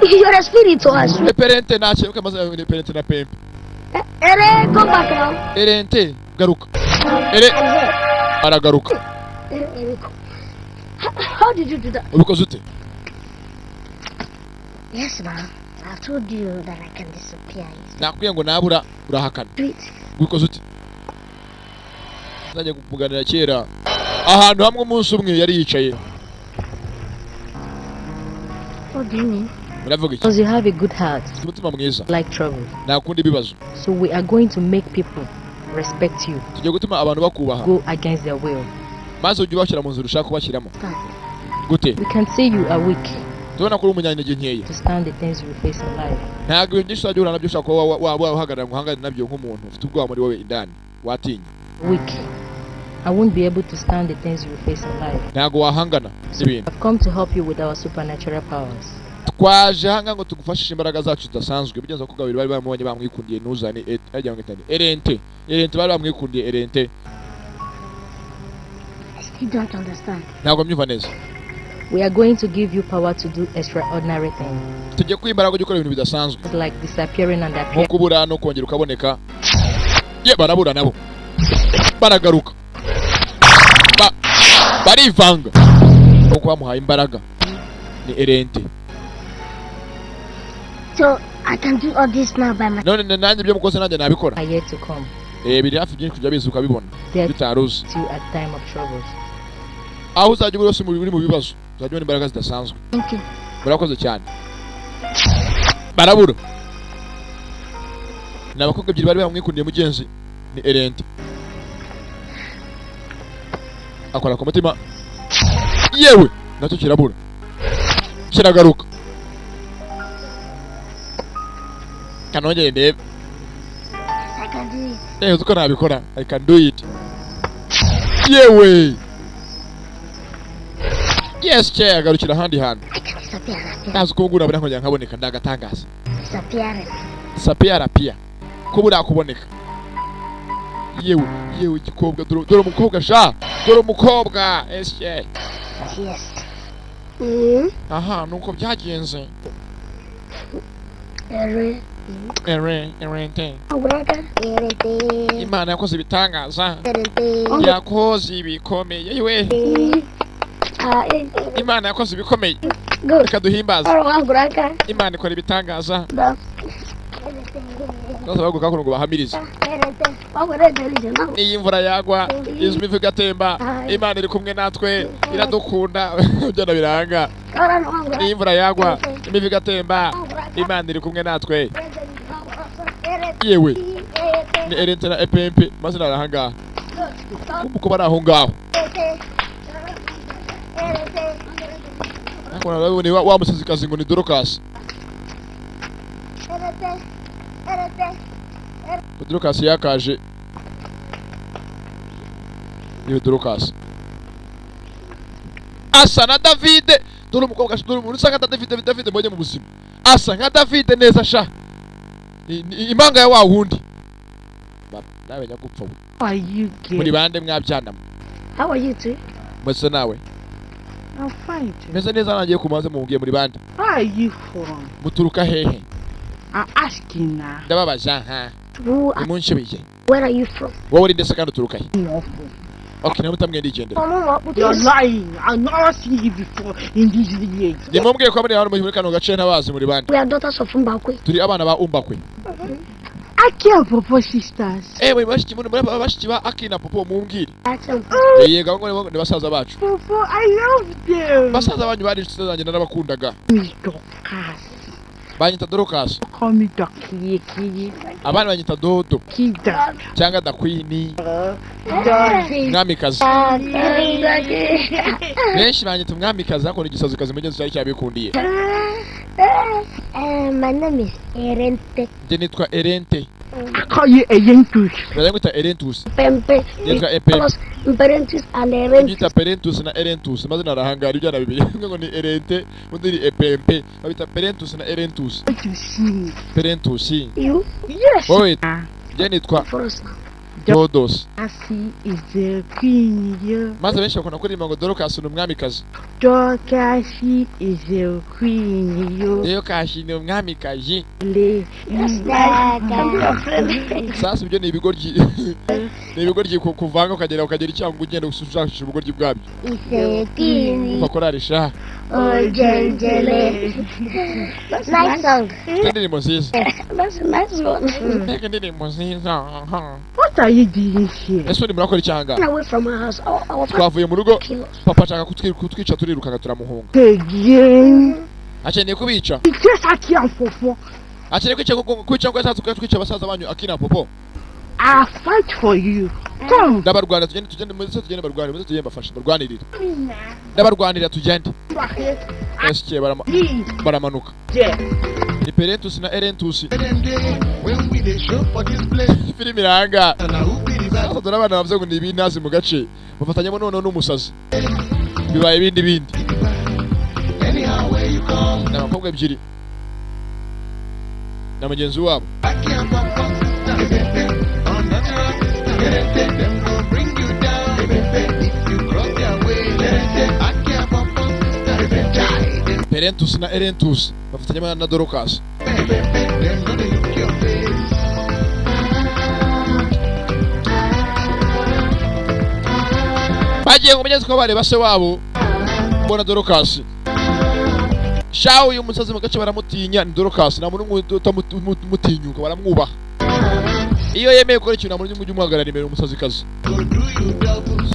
You're a spirit to us. Perente nakinaga kamaze perente na pempe. Go back now. Perente garuka. Aragaruka. How did you do that? Ubikoze ute? Yes, ma'am. I told you that I can disappear. Nakubwiye ngo nabura urahakana. Do it. Ubikoze ute? najya kuganira kera ahantu hamwe umunsi umwe yari yicaye. What do you mean? Muravuga iki? Because you have a good heart, Umutima mwiza. like trouble. Nakundi ibibazo. So we are going to make people respect you, Tugiye gutuma abantu bakubaha. go against their will. Maze ujye ubashyira mu nzira ushaka kubashyiramo. Gute? We can say you are weak Tubona kuri umunyantege nkeya. to stand the things you face in life. Ntabwo ibintu byinshi uzajya uhura nabyo ushaka kuba wahagarara ngo uhangane nabyo nk'umuntu ufite ubwoba muri wowe indani. Watinya. Weak. I won't be able to stand the things you face in life. Ntabwo wahangana n'ibintu. I've come to help you with our supernatural powers. Twaje hanga ngo tugufashishe imbaraga zacu zidasanzwe. Bigenza ko gabiri bari bamubonye bamwikundiye ntuzane ajya ngitane. Erente bari bamwikundiye erente. I still don't understand. Ntabwo myumva neza. We are going to give you power to do extraordinary things, Tugiye kwimbaraga ujye ukora ibintu bidasanzwe. like disappearing and Nko appearing. kubura no kongera ukaboneka. Ye barabura nabo. Baragaruka. Barivanga. Uko bamuhaye imbaraga. Ni erente. So I can do all this now by myself. None nanjye ibyo mukoze nanjye nabikora. Are yet to come. Biri hafi byinshi kujya biza ukabibona. They Bitaruzi. to you at time of troubles. Aho uzajya uri muri mu bibazo. Uzajya ubona imbaraga zidasanzwe. Thank you. Murakoze cyane. Barabura. Nabakobwa ebyiri bari bamwikundiye mugenzi ni erente. Akora ku mutima. Yewe nacyo kirabura. Kiragaruka. Kanongere ndebe. I can do it. Uko nabikora. I can do it. Yewe. Yes, che agarukira handi hantu. I can disappear. Nazi ko ngura buri nkongera nkaboneka ndagatangaza. Disappear. Sapia pia. Ko buri akuboneka. Yewe gikobwa dore umukobwa sha. Dore umukobwa. Yes. Yes. Aha, nuko byagenze. Erente. Imana yakoze ibitangaza. Yakoze ibikomeye. Yewe. Imana yakoze ibikomeye. Reka duhimbaze. Imana ikora ibitangaza. Nose baguka ko ngo bahamirize. Iyi imvura yagwa, izwi ivu igatemba. Imana iri kumwe natwe, iradukunda. Byana biranga. Iyi imvura yagwa, imivu igatemba. Imana iri kumwe natwe. Yewe. Ni erente na epempe maze narahanga. Kuko bari aho ngaho. Akona rabone wa musizikazi ngo ni Dorcas. Dorcas yakaje. Ni Dorcas. Asa na David. Dore umukobwa dore umuntu usanga David mbonye mu buzima. Asa nka David neza sha. Impanga ya wa wundi. Nawe nyagupfa. How are you, kid? Muri bande mwabyana. How are you too? Masa nawe. I'm fine too. Meze neza nagiye kumaze mubwiye muri bande. Where are you from? Muturuka hehe? I'm asking now. Ndababaza ha. Imunshibije. Where are you from? Wowe uri ndetse kandi uturuka he? Okay, nawe utamwe ndigendera. You're lying. I've never seen you before in this village. Nimubwiye ko muri hano muri kano gace ntabazi muri bande. We are daughters of Umbakwe. Turi abana ba Umbakwe. Aki and Popo sisters. Muri bashiki muri bashiki ba Aki na Popo mumbwire. Yega ngo ni basaza bacu. Popo, I love them. Basaza banyu bari inshuti zanjye narabakundaga. Dorcas. Banyita Dorcas. Call me Doki. Abana banyita Dodo. Kida. Cyangwa da Queen. Mwamikazi. Benshi banyita umwamikazi ariko ni igisazikazi mugenzi cyari cyabikundiye. My name is Erente. Nje nitwa Erente. I call you Eyentus. Ndagwita Erentus. Pempe. Nitwa Epempe. Parentus and Erente. Nita Parentus na Erentus maze narahangara ibyana bibiri ngo ni Erente undi ni Epempe babita Parentus na Erentus. Parentus. You? Yes. Wowe je nitwa Dodos. Asi is the queen here. Maze benshi bakunda kuririmba ngo Dorcas ni umwamikazi. Dorcas is the queen here. Iyo kashi ni umwamikazi. Sasa ibyo ni ibigoryi. Ni ibigoryi kuvanga ukagera icyango ugenda usushakisha ubugoryi bwabyo. Isekini. Bakorarisha. Ojenjele. Nice song. Ndirimbo nziza. That's a nice one. Ndirimbo nziza. What What are you doing here? Ese uri murakora icyanga? Away from our house. Our Twavuye mu rugo. Papa ashaka kutwica turiruka turamuhunga. Again. Akeneye kubica. Because I can't popo. Akeneye kwica ngo asatse kwica abasaza banyu akina popo. I'll fight for you. Come. Ndabarwanira tugende barwanira tugende bafashe barwanirira. Ndabarwanira tugende. Ese baramanuka. Ni Perentus na Erentus. Filimi iranga. Sasa turabana bavye ngo ni ibinasi mu gace. Bafatanyemo none n'umusazi. Bibaye ibindi. N'abakobwa ebyiri. Na mugenzi wabo. Perentus na Erentus bafatanyemo na Dorcas. Bagiye ngo mugeze ko bareba se wabo mbona Dorcas. Shawo uyu musazi mu gace baramutinya ni Dorcas na muntu utamutinyuka baramwubaha. Iyo yemeye gukora ikintu muri mujye umuhagarara imbere umusazi kazi.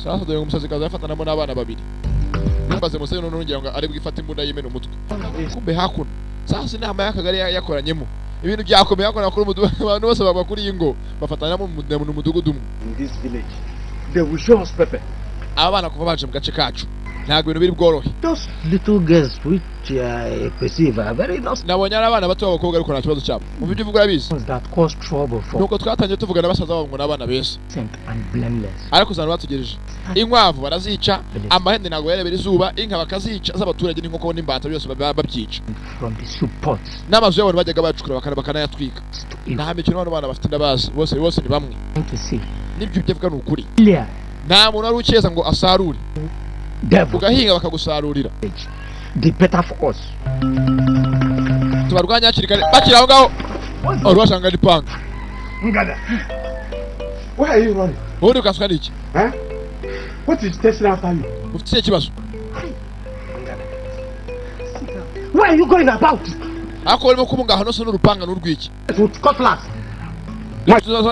Sasa dore umusazi kazi afatanamo n'abana babiri. Nimbaze museye none ngira ngo ari bwifata imbunda yimena umutwe. Kumbe hakuno. Sasa inama y'akagari yakoranyemo. Ibintu byakomeye akora abantu bose babakuri ingo bafatanya mu mudugudu umwe. In this village they will show us pepper. Abana kuva baje mu gace kacu. Ntabwo ibintu biri bworohe. Those little girls which I perceive are very innocent. Nabonye abana bato b'abakobwa ariko nta kibazo cyabo. Mu byo uvuga yabizi. That cause trouble for. Nuko twatangiye tuvuga n'abasaza babo ngo n'abana beza. And blameless. Ariko zano batugereje. Inkwavu barazica, amahende nago yarebera izuba, inka bakazica z'abaturage n'inkoko n'imbata byose babyica. From the soup pots. N'amazu y'abantu bajyaga bacukura bakanayatwika. Nta mikino n'abantu bana bafite ndabazi bose ni bamwe. Nibyo byevuga n'ukuri. Nta muntu ari ukeza ngo asarure. Ugahinga bakagusarurira. The better for us. Tubarwanya hakiri kare bakira aho ngaho. Urwashanga dipanga. Ngada. Why are you running? Uri ukasuka niki? What is testing after you? Ufite ikibazo. Where are you going about? Ako urimo kubunga hano so n'urupanga n'urwiki. With cutlass.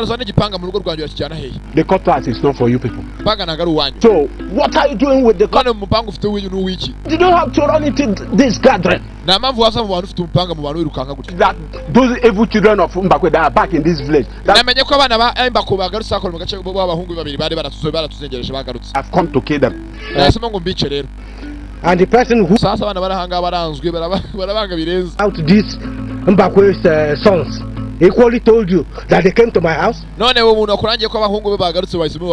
Zone igipanga mu rugo rwanjye yakijyana hehe. The cutlass is not for you people. Panga nagaru wanyu. So, what are you doing with the cutlass? Mu mupanga ufite winyu n'uwiki. You don't have to run into this gathering. Na mpamvu wasa mu bantu ufite umupanga mu bantu wirukanga gutya. That those evil children of Mbakwe that are back in this village. Namenye ko abana ba Mbakwe bagarutse akora mu gace b'abahungu babiri bari baratuzengereje bagarutse. I've come to kill them. Nasema ngo mbice rero. And the person who sasa abana barahanga baranzwe barabanga birenze. Out this Mbakwe's sons. Equally told you that they came to my house. None uwo muntu akurangiye ko abahungu be bagarutse bayisimo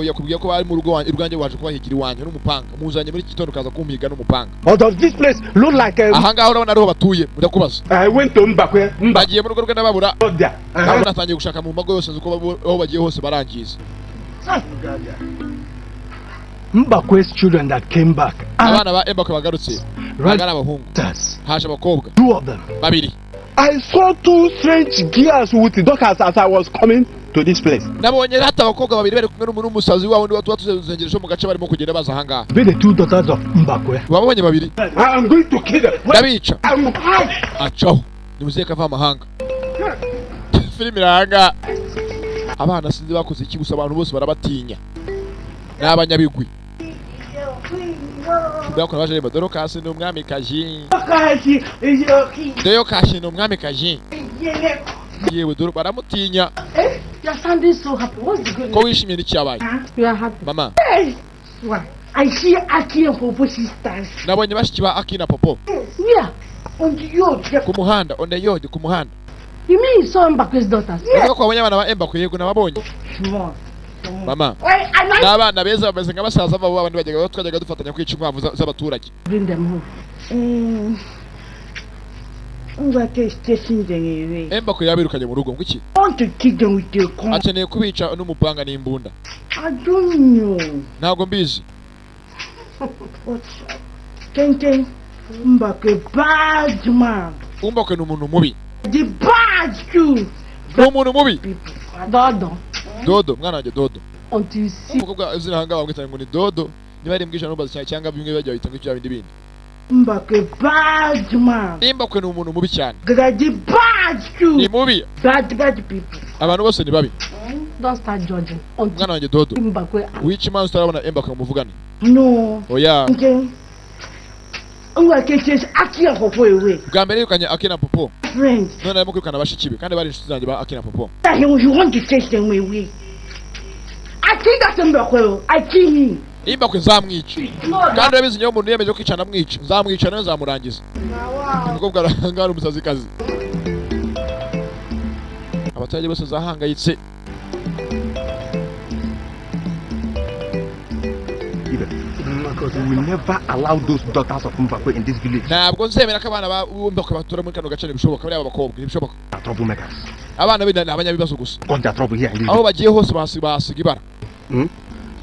yakubwiye ko bari mu rugo irwanjye waje kubahigira iwanjye n'umupanga muzanye muri kitondo kaza kumpiga n'umupanga. Or does this place look like a ahanga urabona ariho batuye ndakubaza. I went to Mbakwe. Bagiye mu rugo rwe n'ababura. Nabo natangiye gushaka mu mago yose uko aho bagiye hose barangiza. Mbakwe's children that came back. Abana ba Mbakwe bagarutse. Bagana abahungu. Haje abakobwa. 2 of them. Babiri. I saw 2 strange gears with the doctors as I was coming to this place. Nabonye hata abakobwa babiri bari kumwe n'umusazi wawo ndi watuzengereje mu gace barimo kugenda baza hanga. Be the 2 daughters of Mbakwe. Babonye babiri. I am going to kill them. Ndabica. Acho. Nimuziye kava amahanga. Filimi iranga. Abana sinzi bakoze iki gusa abantu bose barabatinya. N'abanyabigwi. Ndakora baje reba Dorcas ni umwami kaji. Dorcas ni umwami kaji. Yewe dore baramutinya. You're sounding so happy. What's the good news? Ko wishimye n'iki yabaye? You are happy. Mama. Why? I see Aki and Popo sisters. Nabonye bashiki ba Aki na Popo. Yeah. On the road. Ku muhanda, on the road, ku muhanda. You mean you saw Mbakwe's daughters? Yeah. Ko abanya bana ba Mbakwe yego nababonye. Mama. N'abana beza bameze nk'abasaza babo abandi bajyaga twajyaga dufatanya kwica inkwavu z'abaturage. Bring them home. Mbakwe station them. Mbakwe yabirukanye mu rugo ngiki? Want to kick them with your gun. Akeneye kubica n'umupanga n'imbunda. I don't know. Ntabwo mbizi. Kente Mbakwe bad man. Mbakwe ni umuntu mubi. The bad too. Ni umuntu mubi. Dodo mwana wanjye Dodo. Until you see. Umukobwa uzira hanga bamwita ngo ni Dodo. Niba ari mbwisha n'ubaza cyangwa bimwe bajya bahita ngo ibyo bindi. Mbakwe bad man. Mbakwe ni umuntu mubi cyane. The bad too. Ni mubi. Bad people. Abantu bose ni babi. Don't start judging. Mwana wanjye Dodo. Which man starabona Embakwe muvugane? No. Oya. Okay. Unga keche Akina Popo ewe. Bwa mbere yukanye Akina Popo. Friends. None arimo kwirukana bashikibe kandi bari inshuti zanjye ba Akina Popo. He want to chase them away. I think that's Embakwe. I kill him. Embakwe nzamwica. Kandi urabizi nyo umuntu yemeje kwicana mwica. Nzamwica nawe nzamurangiza. Umukobwa arangara umusazi kazi. Abaturage bose zahangayitse. Because we will never allow those daughters of Mbakwe in this village. Ntabwo nzemera ko abana ba Mbakwe batura muri kano gace bishoboka bari abakobwa bishoboka. Troublemakers. Abana bindi abanyabibazo gusa. Got their trouble here in this. Aho bagiye hose basiga ibara.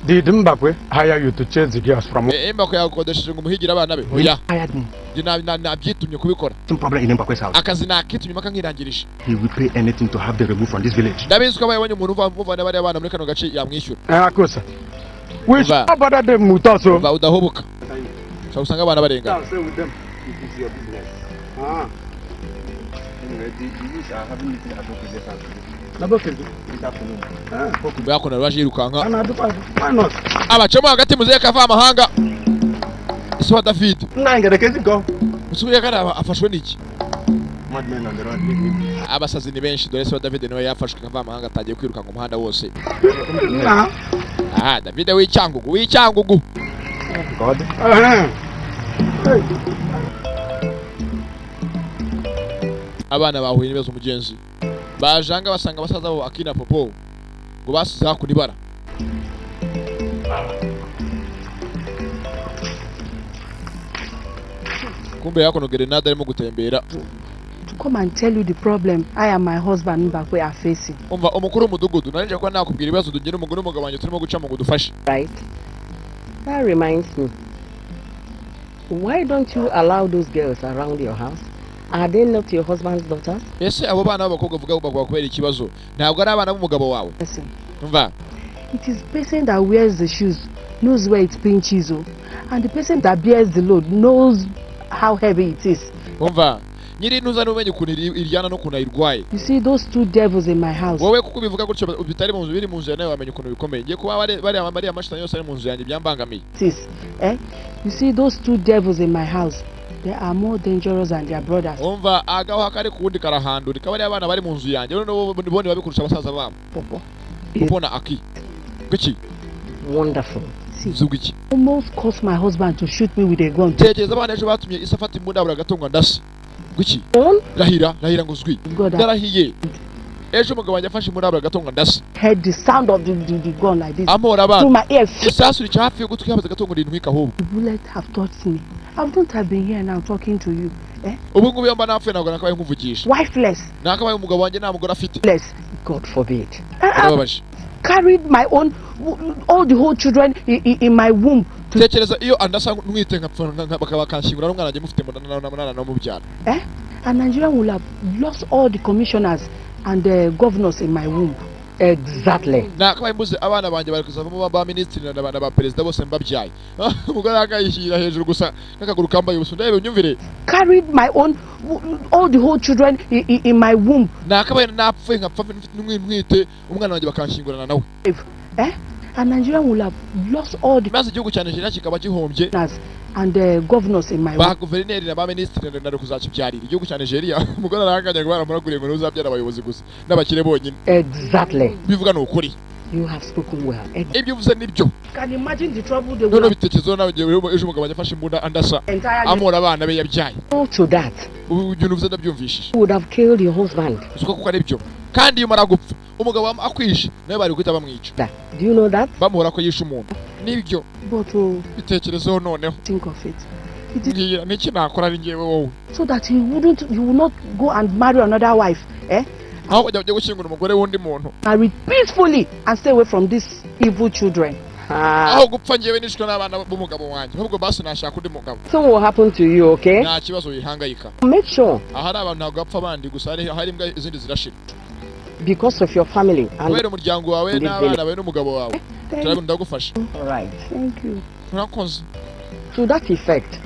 Did Mbakwe hire you to chase the girls from? Mbakwe yakodesheje ngo muhigira abana be. Oya. Hired me. Nabyitumye kubikora. Some problem in Mbakwe's house. Akazi nakitumye maka nkirangirije. He will pay anything to have them removed from this village. Ndabizi ko abayibonye umuntu uvana bari abana muri kano gace yamwishyura. Akosa. We should bother them with us. Ba udahoboka. Shaka usanga abana barenga. Stay with them. It is your business. Anyway, the youths are having meeting at Boku's house. This afternoon. Bakona baje yirukanka. Why not? Abacamo hagati muze kava amahanga. Iswa David. Nanga rekezi go. Usubiye kandi afashwe niki? Madmen on the road. Abasazi ni benshi dore Iswa David niwe yafashwe kava amahanga atagiye kwiruka mu muhanda wose. David w'icyangugu. God. Abana bahuye n'ibibazo mugenzi. Bajanga basanga abasaza babo Akina Popo ngo basize hakuna ibara. Kumbe yako no Grenada arimo gutembera. To come and tell you the problem I and my husband Mbakwe are facing. Umva umukuru w'umudugudu narije ko nakubwira ibibazo tugira umugore n'umugabo wanjye turimo guca mu gudufashe. Right. That reminds me. Why don't you allow those girls around your house? Are they not your husband's daughters? Ese abo bana b'abakobwa uvuga ngo kubera ikibazo ntabwo ari abana b'umugabo wawe. Listen. Umva. It is the person that wears the shoes knows where it pinches, and the person that bears the load knows how heavy it is. Umva. Nyiri ntuza n'umenye ukuntu iryana no kuntu ayirwaye. You see those two devils in my house. Wowe kuko bivuga gutyo bitari mu nzu biri mu nzu nawe wamenye ukuntu bikomeye. Ngiye kuba bari amashitani yose ari mu nzu yanjye byambangamiye. You see those two devils in my house. They are more dangerous than their brothers. Umva agaho kari kundi karahandura kabari abana bari mu nzu yanjye none bone babikurusha abasaza babo. Popo na Aki. Kuki? Wonderful. Zuguki. Almost caused my husband to shoot me with a gun. Tegeza abana ejo batumye isafata imbunda abura gatongo ndasi. Kuki? Rahira ngo zwi. Ndarahiye. Ejo umugabo wanjye afashe imbunda abura gatongo ndasi. Heard the sound of the gun like this. Amora abana. Through my ears. Isasu rica hafi yo gutwi habaza gatongo ndintwika ahubwo. The bullet have touched me. I wouldn't have been here now talking to you. Ubu ngubu yamba napfuye ntabwo nakabaye nkuvugisha. Wifeless. Nakabaye umugabo wanjye nta mugore afite. God forbid. Carried my own, all the whole children in my womb. Tekereza iyo andasa nwite bakabakanshyingura n'umwana wanjye mufite munana no mubyara. And Nigeria will have lost all the commissioners and the governors in my womb. Exactly. Nakabaye mbuze abana banjye bari kuzavamo ba ministri na ba president bose mbabyaye. Umugore akayishyira hejuru gusa nakaguru kambaye ubuso ndebe unyumvire. Carried my own, all the whole children in my womb. Nakabaye napfuye nkapfa nwite umwana wanjye bakanshyingurana nawe. And Nigeria will have lost all the maze igihugu cya Nigeria kikaba gihombye and the governors in my ba guverineri na ba ministri na kuzakibyarira igihugu cya Nigeria. Umugore arahanganye ngo baramuraguriye ngo uzabyara abayobozi gusa n'abakire bonyine. Exactly. Bivuga no ukuri. You have spoken well. Ibyo uvuze nibyo. Can imagine the trouble they will. No bitekerezo nawe ejo umugabo yafashe imbunda andasa. Amora abana be yabyaye. To that. Ubu uvuze ndabyumvishije. Would have killed your husband. Usuka kuko ari byo. Kandi yumara gupfa umugabo akwishe nawe bari guhita bamwica. Do you know that? Bamuhora ko yishe umuntu. Nibyo. But bitekerezo noneho. Think of it. Ngira niki nakora ari ngewe wowe. So that he will not go and marry another wife. Aho bajya gushyingura umugore wundi muntu. Marry peacefully and stay away from these evil children. Aho gupfa ngewe nishwe n'abana b'umugabo wanjye. Ahubwo basi nashaka undi mugabo. So what happened to you, okay? Nta kibazo yihangayika. Make sure. Aha abantu ntabwo bapfa bandi gusa hari imbwa izindi zirashira. Because of your family and kubera umuryango wawe n'abana bawe n'umugabo wawe. Turagufasha. All right. Thank you. Murakoze. To that effect,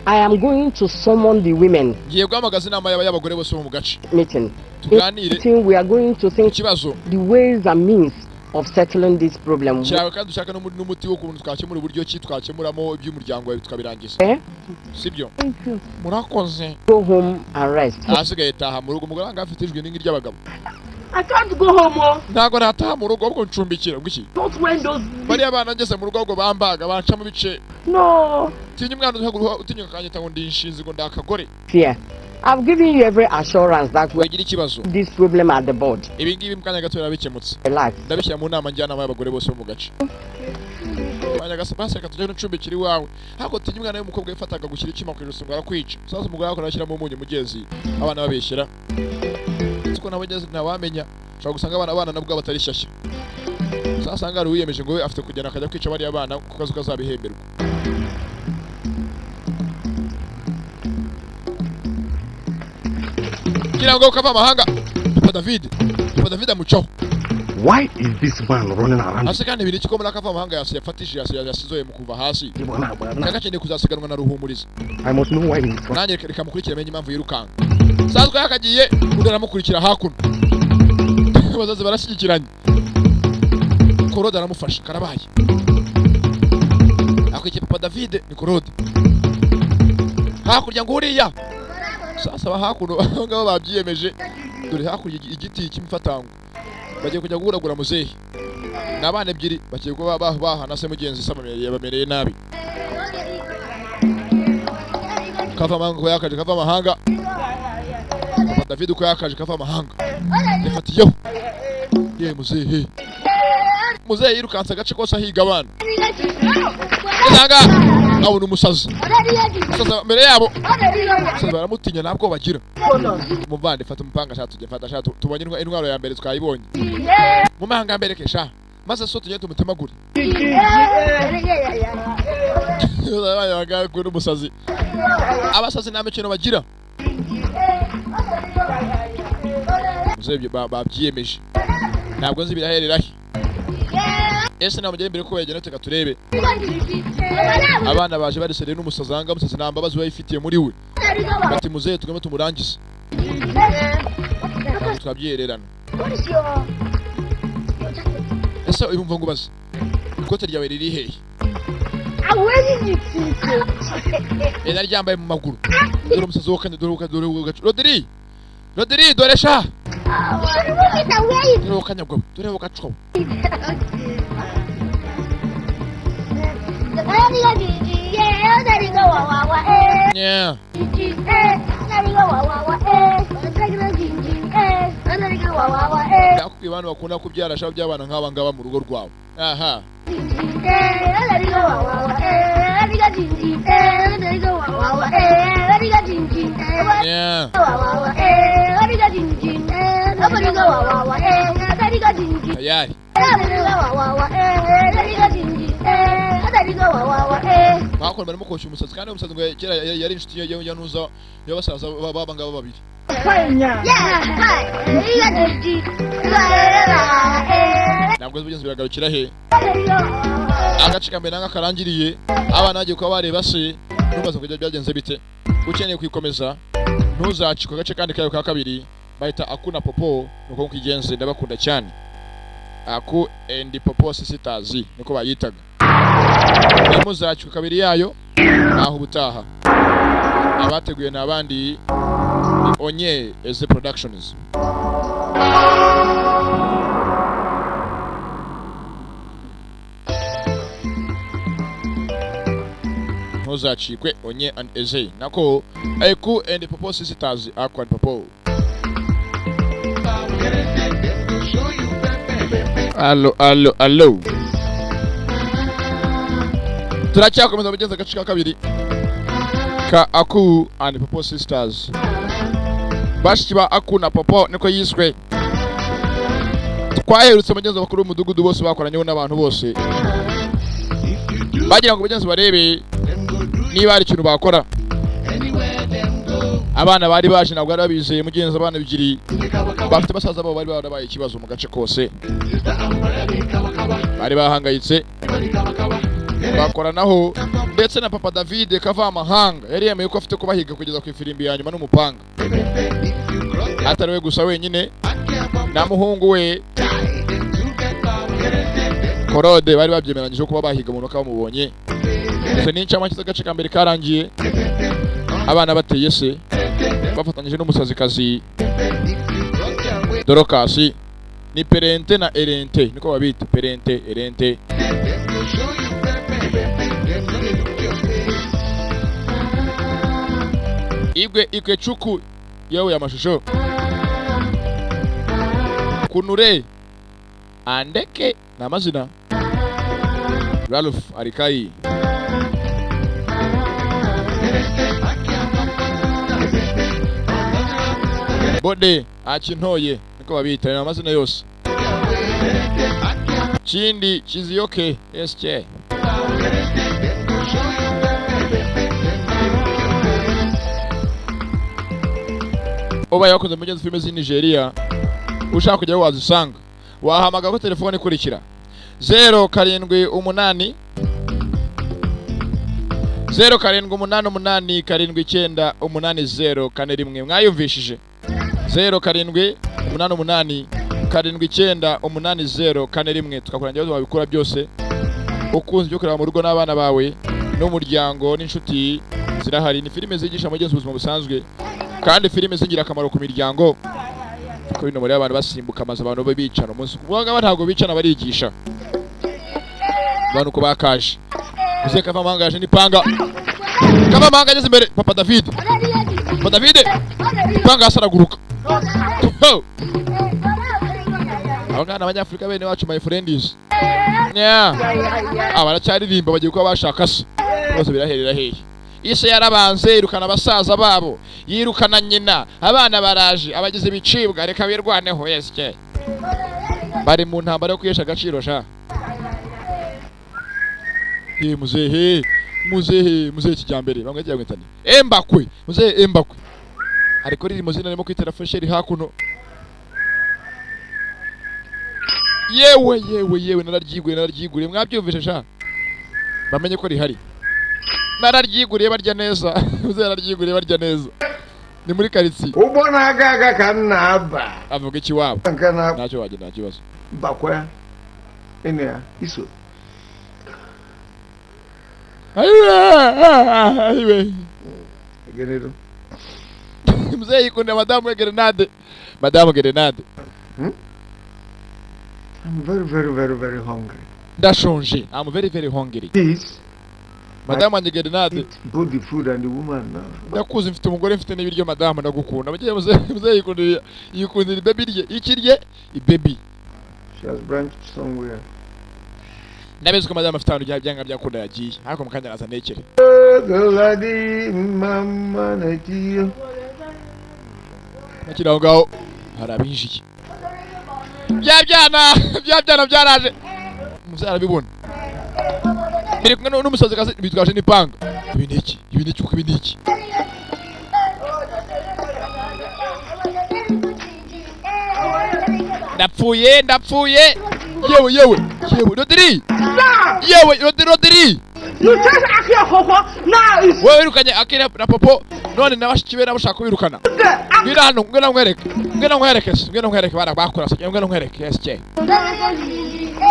I am going to summon the women. Ngiye guhamagaza inama y'abagore bose bo mu gace. Meeting. Tuganire. We are going to think ikibazo. The ways and means of settling this problem. Cyaba kandi dushaka n'umuti wo kuntu twakemura uburyo ki twakemuramo iby'umuryango wawe tukabirangiza. Sibyo? Murakoze. Go home and rest. Asigaye taha mu rugo umugore anga afite ijwi n'ingi ry'abagabo. I can't go home. Ntago nataha mu rugo ubwo ncumbikira ngiki. Don't when those. Bari abana ngeze mu rugo ubwo bambaga banca mu bice. No. Tinye umwana uhaguruka utinyuka kanyita ngo ndi inshinzi ngo ndakagore. Fear. I've given you every assurance that we ikibazo. This problem at the board. Ibi ngibi mukanya gato yarabikemutse. Relax. Ndabishyira mu nama njyana y'abagore bose bo mu gace. Agasobanuye katujye n'ucumbikiri wawe. Hako tinye umwana w'umukobwa yifataga gushyira ikima ku ijosi ngo arakwica. Sasa umugore akora ashyiramo umunyu mugezi. Abana babeshyira. Siko nabageze ntawamenya. Ushobora gusanga abana nabwo batari shyashya. Sasa ngari wiyemeje ngo we afite kugenda akajya kwica bari abana kuko kazi kazabihemberwa. Kira ngo kava mahanga. Papa David amucaho. Why is this man running around? Asekane biri kiko muri kava mahanga yafatishije yasizoye mu kuva hasi. Kagakende kuzasiganwa na ruhumuriza. I must know why he is running. Nanjye reka mukurikira menye impamvu yirukanga. Sazwe yakagiye udara mukurikira hakuno. Bazaze barashyikiranye. Korode aramufasha karabaye. Akwiye Papa David ni Korode. Hakurya ngo uriya. Sasa bahakuno ngabo babyiyemeje. Dore hakurya igiti kimfatango. Bagiye kujya guhuragura muzehe. Nabana ebyiri bagiye kuba bahana se mugenzi sabamereye bamereye nabi. Kava mahanga ko yakaje kava mahanga. Papa David ko yakaje kava mahanga. Yafatiyeho. Ye muzehe. Muzehe yirukansa gace kose ahiga abana. Nanga abona umusazi. Umusazi mbere yabo. Umusazi baramutinya ntabwo bagira. Muvande fata umupanga sha tujye fata sha tubonye intwaro ya mbere twayibonye. Mu mahanga mbere kesha. Maze so tujye tumutemagure. Yabaga kuri umusazi. Abasazi nta mikino bagira. Muzehe babyiyemeje. Ntabwo nzi birahererahe. Ese namujye imbere ko yagenda teka turebe. Abana baje barisere n'umusazi anga umusazi nambabazi bayifitiye muri we. Bati muzehe tugame tumurangize. Twabyererana. Ese ibumva ngo baze. Ikote ryawe riri hehe? Ena ryambaye mu maguru. Dore umusazi wokanye dore Rodri dore sha. Dore wokanye bwo dore wokacwo. Yeah. Abantu bakunda kubyara sha by'abana nk'aba ngaba mu rugo rwabo. Aha. Yeah. Tayari. Bakora barimo koshya umusazi kandi umusazi ngo kera yari inshuti yanuza y'abasaza baba ngaba babiri. Ntabwo bigenze biragarukira he. Agace kambere nanga karangiriye abana bagiye kuba bareba se nubaza kujya byagenze bite. Ukeneye kwikomeza ntuzacika agace kandi kayo ka kabiri bahita akuna popo nuko kigenze ndabakunda cyane. Aku and Popo Sisters niko bayitaga. Muzacika kabiri yayo aho butaha. Abateguye nabandi Onye Eze Productions. Muzacikwe Onye and Eze nako Aku and Popo Sisters Aku and Popo. Allo. Turacyakomeza bugeze agace ka kabiri ka Aku and Popo Sisters. Bashiki ba Aku na Popo niko yiswe. Twaherutse mugenzi bakuru umudugudu bose bakoranyeho n'abantu bose. Bagira ngo mugenzi barebe niba ari ikintu bakora. Abana bari baje nabwo ari babizeye mugenzi abana bigiri. Bafite basaza babo bari barabaye ikibazo mu gace kose. Bari bahangayitse. bakoranaho ndetse na papa David kava amahanga yari yemeye ko afite kubahiga kugeza ku ifirimbi ya nyuma n'umupanga. Atari we gusa wenyine na muhungu we Korode bari babyemeranyije kuba bahiga umuntu akabamubonye. Ese ni incamake z'agace ka mbere karangiye abana bateye se bafatanyije n'umusazikazi Dorokasi. Ni Perente na Erente niko babita, Perente Erente. Igwe cuku yewe amashusho Kunure Andeke na mazina Ralph Arikai. Bode Achintoye niko babita na mazina yose. Chindi Chiziyoke SK. Oba yakoze mu filime z'i Nigeria ushaka kujya wazisanga wahamaga ko telefone ikurikira 078 07887988041 mwayumvishije 07887988041 tukakurangira byo babikora byose ukunze byo kureba mu rugo n'abana bawe n'umuryango n'inshuti zirahari. Ni filime zigisha mu buzima busanzwe kandi filime zingira akamaro ku miryango ko bino muri abantu basimbuka amaze abantu bicana umunsi kuvuga ntabwo bicana barigisha abantu ko bakaje uze kava mangaje ni panga kava mangaje imbere papa David panga asaraguruka abangana abanyafrika bene wacu my friends abaracyaririmba bagiye kuba bashaka se bose biraherera hehe. Ise yarabanze irukana abasaza babo yirukana nyina abana baraje abagize bicibwa reka birwaneho yeske bari mu ntambara yo kwiyesha agaciro sha. Muzehe kijambere bamwe giye gwitani Embakwe muzehe Embakwe ariko riri muzina nimo kwitera fresheri hakuno yewe nararyigure mwabyumvishe sha bamenye ko rihari nararyiguriye barya neza muzehe nararyiguriye barya neza ni muri karitsiye ubona agaga kanaba avuga iki wabo ntacyo waje nta kibazo bakwa ene iso Aiwe Gerero muzehe ikunda madamu Grenade I'm very hungry. Ndashonje. I'm very hungry. Please Madame Grenade both the food and the woman now. Ndakuze mfite umugore mfite n'ibiryo madame ndagukunda. Bagiye muzehe ikunda baby rye ikirye baby. She has branched somewhere. Ndabizi ko madame afite abantu byanga byakunda yagiye. Ariko mukanya naza nekere. Goladi mama nagiye. Nakiraho ngaho harabinjiye. Byabyana byaraje. Muzehe arabibona. Biri kumwe n'umusazi kazi bitwaje n'ipanga. Ibiniki uko ibiniki. Ndapfuye. Yewe. Rodri. Rodri. You just akira koko now is. Wewe wirukanye akira na popo none nabashikibera nabashaka kubirukana. Ngira hano ngena nkwereke barabakurasa ngena nkwereke SK.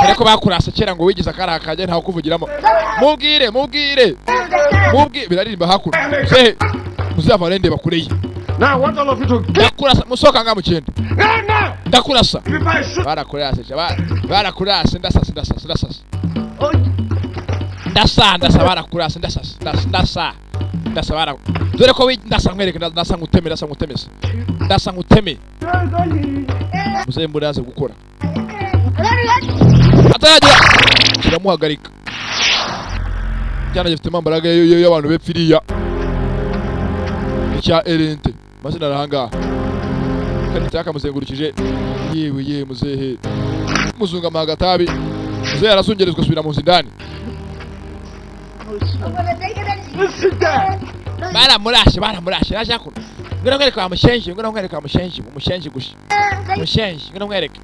Ariko bakurasa kera ngo wigize akara akaje ntaho kuvugiramo. Mubwire biraririmba hakuno. Muzava rende bakureye. Now what all of you to Ndakurasa musoka nga mukende. No. Ndakurasa. Barakurasa ndasasa. Ndasa barakurasa ndasa bara. Dore ko ndasa nkwereke ndasa nguteme. Muzehe mburaze gukora. Ataragira kiramuhagarika. Cyana gifite mambaraga y'abantu bepfiriya. Icya Erente. Mazina arahanga. Kandi cyakamuzengurukije. Yewe muzehe. Muzunga magatabi. Muzehe arasungerezwa subira mu zindani. Baramurashe yaje akuno. Ngora nkwereke kwa mushenji gushi. Mushenji ngora nkwereke.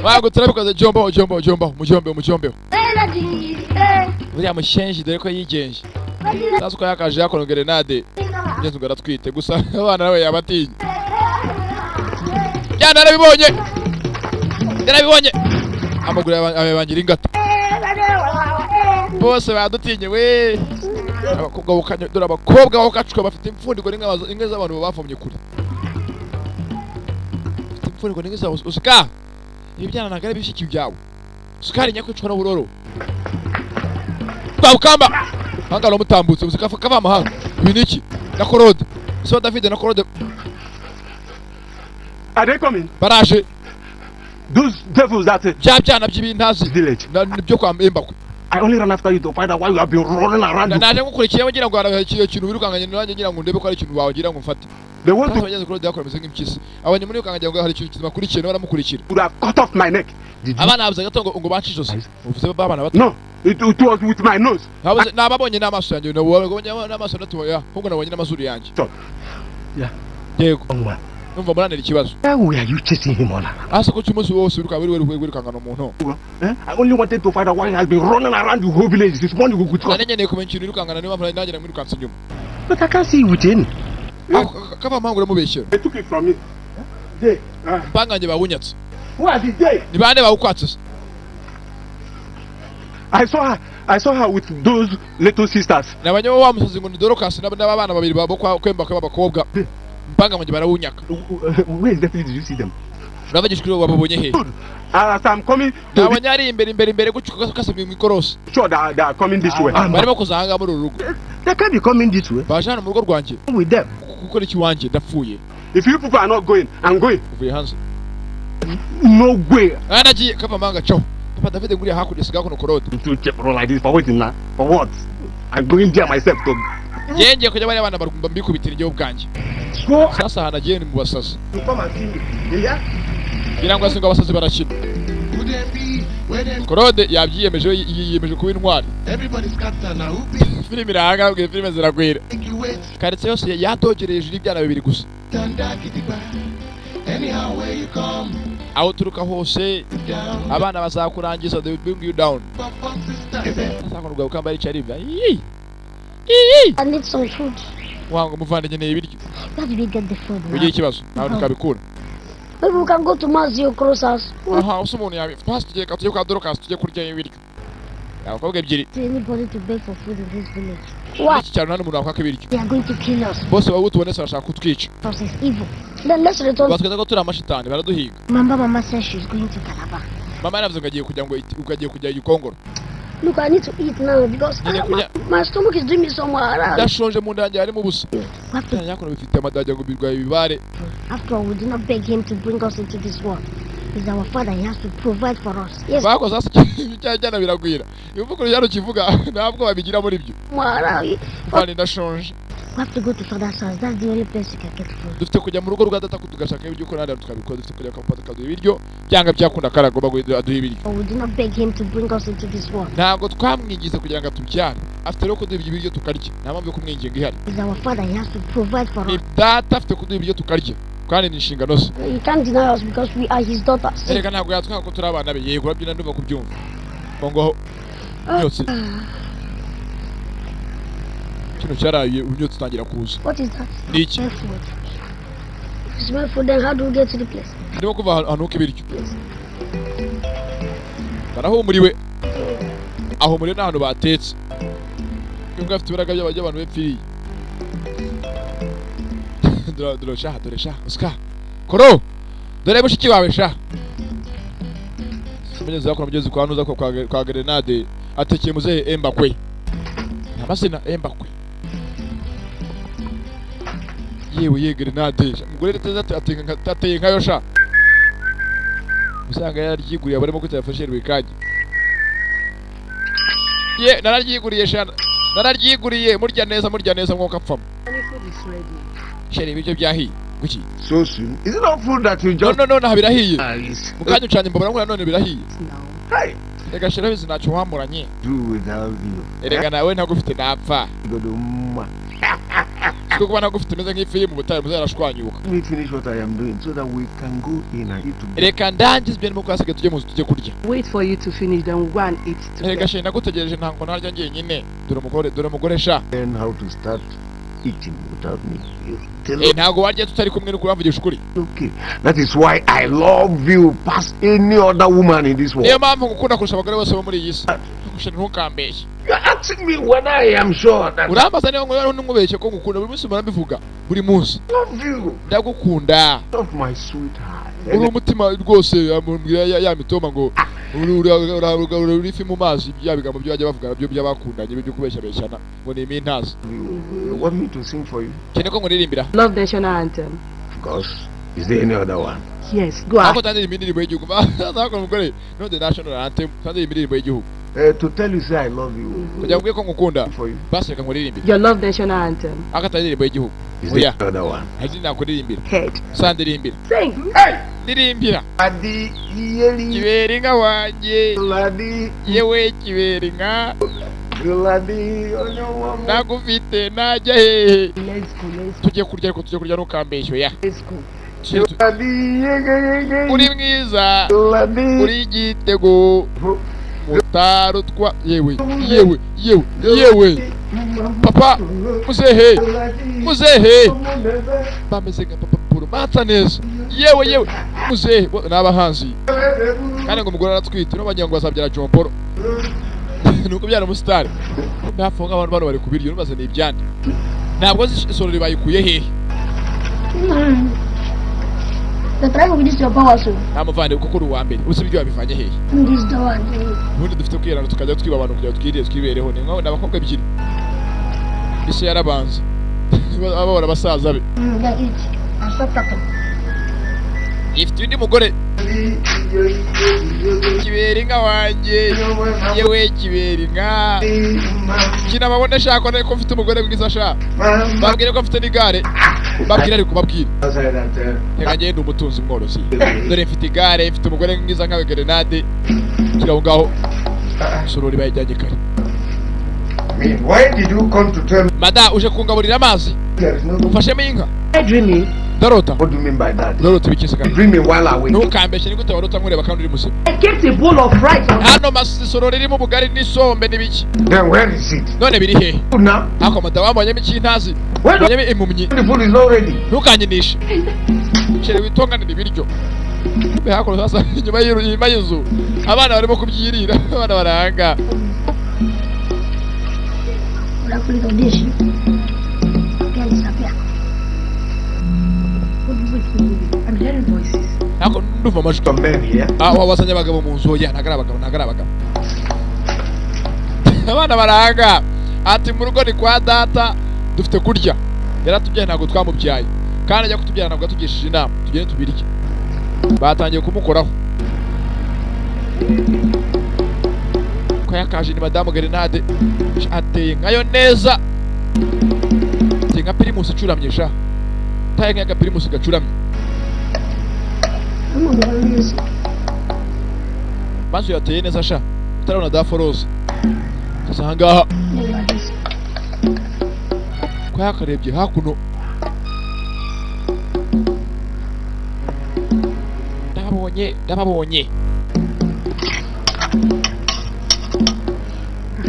Wago turabikoze jombo. Buriya mushenji dore ko yigenje. Sasa ko yakaje yakora grenade. Ngenzi ngaratwite gusa abana nawe yabatinye. Cyane narabibonye. Amaguru yabangira ingata. Bose badutinye we. Abakobwa bukanye dore abakobwa bakacuka bafite imfundiko n'inka z'abantu bafomye kure. Imfundiko n'inka z'abantu usika. Ibyana nagare bishiki byawe. Sukari nyakwicwa na buroro. Twabukamba. Hangalo mutambutse usika kava amahanga. Biniki na korode. So David na korode. Are they coming? Baraje. Those devils that byana by'ibintazi village. Nibyo kwa Mbakwe. I only ran after you to find out why you have been running around. Naje ngukurikiye ngira ngo arakiye ikintu birukanganye nanjye ngira ngo ndebe ko ari ikintu wagira ngo mfate. They want to bageze kuri yakora meze nk'impyisi. Abanye muri ukangagira ngo hari ikintu kimakurikiye no baramukurikira. would have cut off my neck. Abana bavuze gato ngo bancishoze. Uvuze babana bato. No, it was with my nose. Habuze nababonye n'amaso yanjye no wabonye n'amaso natuya. Ahubwo nabonye n'amazuru yanjye. Yeah. Yego. Numva muranira ikibazo. Why are you chasing him on? Asa ko cyumusi wose uruka wirukangana umuntu. I only wanted to find out why he has been running around the whole village this morning with us. Nanenye kumenya ikintu irukangana niba mpana nanjye namwirukanse nyuma. But I can't see it within. Kava mangure mubeshye. They took it from me. They banganye bawunyatse. Who are the day? Ni bande bawukwatse. I saw her with those little sisters. Nabanye wa musozi ngo ni Dorcas n'abana babiri babo kwemba kw'abakobwa. Mpanga manje barawunyaka. Where exactly did you see them? Urabagishikiro wababonye he? As I'm coming to abanyari imbere gucuka kasabye mu ikorosi. Sure that they are coming this way. Barimo kuzanga muri urugo. They can't be coming this way. Bajana mu rugo rwanje. With them. Gukora iki wanje ndapfuye. If you people are not going, I'm going. Uvuye hanze. No way. Anagiye kava manga cyo. Papa David nguriye hakurya siga kuno korode. To check roll like this for waiting now. For what? I'm going there myself to. Yenge kujya bari abana barumba mbikubitira igihe ubwanje. Sasa hanagiye ni mu basasi. Come and see me. Yeah. Gira ngo asinga abasasi barakina. Korode yiyemeje kuba intwari. Filime irahanga bwe filime ziragwira. Karitse yose yadogereje ibyana bibiri gusa. Aho turuka hose abana bazakurangiza they will bring you down. Sasa ko ukamba ari charibya. I need some food. Wango muvandanye ne ibiryo. Where did we get the food? Ugiye ikibazo nawe tukabikura. Maybe we can go to Mazio Cross house. Aha, usumuntu yawe. Fast tugiye katuye kwa Dorcas tujye kurya ibiryo. Abakobwa ebyiri. Anybody to beg for food in this village? What? Iki cyane n'umuntu akwaka ibiryo. They are going to kill us. Bose baba tubonese bashaka kutwica. Because it's evil. Then let's return. Batweza ko turi amashitani baraduhiga. Mama says she's going to Calabar. Mama yaravuze ngo agiye kujya ngo ukagiye kujya Gikongoro. Look, I need to eat now because my stomach is doing me somewhere around. Ndashonje mu ndange harimo ubusa. Yakora bifite amadajya ngo birwaye bibare. After all, we did not beg him to bring us into this world. He's our father, he has to provide for us. Yes. Bako sasa cyajyana biragwira. Ivuko yaro kivuga ntabwo babigira muri byo. Fani ndashonje. We have to go to father's house. That's the only place you can get food. Dufite kujya mu rugo rwa data kutugashaka ibyo ko nanda tukabikora dufite kujya kwa pata kaduha ibiryo byanga byakunda karago baguye aduha ibiryo. We did not beg him to bring us into this world. Ntabwo twamwingize kugira ngo tubyare. Afite rero kuduha ibiryo tukarya. Nta mpamvu yo kumwinginga ihari. He's our father, he has to provide for us. Data afite kuduha ibiryo tukarya. Kandi ni inshingano ze. You can't deny us because we are his daughters. Erega ntabwo yatwaka ko turi abana be. Yego urabyina ndumva kubyumva. Bongo nyotse. Kino cyaraye unyotse utangira kuza. What is that? Niki? Smell food, then how do we get to the place? Harimo kuva ahantu k'ibiryo. Barahumuriwe. Aho muri n'ahantu batetse. Nubwo afite ibiraga by'abantu bepfiriye. Dore sha Oscar. Koro. Dore mushiki wawe sha. Simenye zakora mugezi kwa nuza kwa grenade atekeye muzehe Mbakwe. Amasina Mbakwe. Yewe grenade. Mugore teza ateye nkayo sha. Usanga yaryiguriye barimo kutafashe rwikaje. Nararyiguriye sha. Nararyiguriye murya neza mwuka apfamo. Sheri ibyo byahiye. Guki? So soon. Is it not food that you just No, nabirahiye. Mukanya ucanye mbabara ngo none birahiye. Hey. Rega shira bizi nacu wamuranye. Do without you. Erega nawe ntagufite napfa. kuko nagufite meze nk'ifi mu butayu muzarashwanyuka. Let me finish what I am doing so that we can go in and eat together. Reka ndangize ibyo ndimo kwasiga tujye mu tujye kurya. Wait for you to finish, then we'll go and eat together. Reka she nagutegereje ntango narya ngenyine. Dore umugore sha. Learn how to start eating without me. Ntago warya tutari kumwe n'ukuri wavugisha ukuri. Okay, that is why I love you past any other woman in this world. Niyo mpamvu ngukunda kurusha abagore bose bo muri iyi si. Ntukambeshye. You are asking me whether I am sure that urambaza niyo ngo ntungubeshye ko ngukunda buri munsi murabivuga buri munsi. love you. Ndagukunda. Love my sweetheart. Uri umutima rwose amubwira ya mitoma ngo uri fi mu mazi byabigambo byo bajya bavuga byo byabakundanye byo kubeshya beshyana ngo ni imintazi. You want me to sing for you? Kene ko nkuririmbira. Love national anthem. Of course. Is there any other one? Yes, go ahead. Ako tandiri indirimbo y'igihugu. Ako mugore no the national anthem tandiri indirimbo y'igihugu. To tell you say I love you. Kujya kubwiye ko ngukunda. For you. Basi reka nkuririmbira. Your love national anthem. Aka tandiri indirimbo y'igihugu. Is there any other one? Hadi nakuririmbira. Head. Sandirimbira. Sing. Hey! Ndirimbira. Adi yeli. Kiberinga wanje. Ladi. Yewe kiberinga. Ladi onyo Nagufite najya hehe. Let's go. Tujye kurya ariko tujye kurya ntukambeshyo ya. Let's go. Ladi yege. Uri mwiza. Ladi. Uri igitego. Mutarutwa yewe. Papa muzehe bameze nka papa puro matsa neza yewe muzehe n'abahanzi kandi ngo umugore aratwite no bagira ngo bazabyara jomporo nuko byara umusitari nafunga abantu bari kubiryo nubaze ni ibyandi ntabwo isoro ribayikuye hehe Natrago bidisi yo bawaso. Namuvande kuko uri uwa mbere uzi ibyo wabivanye hehe Ndis dawanje. ubundi dufite kwirana tukajya twiba abantu kujya twibereho ni nkaho n'abakobwa ebyiri isi yarabanze ababora basaza be Ya iki. Asataka. ifite undi mugore kiberinga wanje yewe kiberinga kina babone shako ko mfite umugore mwiza sha babwire ko mfite n'igare babwire ariko babwire reka ngende umutunzi mworozi dore mfite igare mfite umugore mwiza nkawe grenade kiraho ngaho sorori bayijyanye kare. Why did you come to tell me? Mada uje kungaburira amazi ufashemo inka Dreaming. Darota. What do you mean by that? Darota bikise kandi. Dreaming while awake. Ntukambeshye nigute warota nkureba kandi uri muzima. I kept a bowl of rice on. Hano masisoro ririmo bugari n'isombe n'ibiki. Then where is it? None biri he? Now. Ako mada wambonyemo ikintazi. Wambonyemo impumyi. The food is not ready. Ntukanyinishe. Chere witongane n'ibiryo. Be hako sasa inyuma y'izu. Abana barimo kubyirira. Abana baranga. Unafuli kondishi. Gani sapia. I'm hearing voices. Hako nduva amajwi. Some men here. Wazanye abagabo mu nzu ya nagara abagabo. Abana baranga. Ati mu rugo ni kwa data dufite kurya. Yaratubyaye ntabwo twamubyaye. Kandi ajya kutubyara ntabwo atugishije inama. Tugende tubirike. Batangiye kumukoraho. Ko yakaje ni Madame Grenade ateye nkayo neza. Tinga Primus icuramye sha. Taye nka Primus gacuramye. Maso yateye neza sha. Utarabona da forose. Sasa hangaha. Ko yakarebye hakuno. Ndababonye.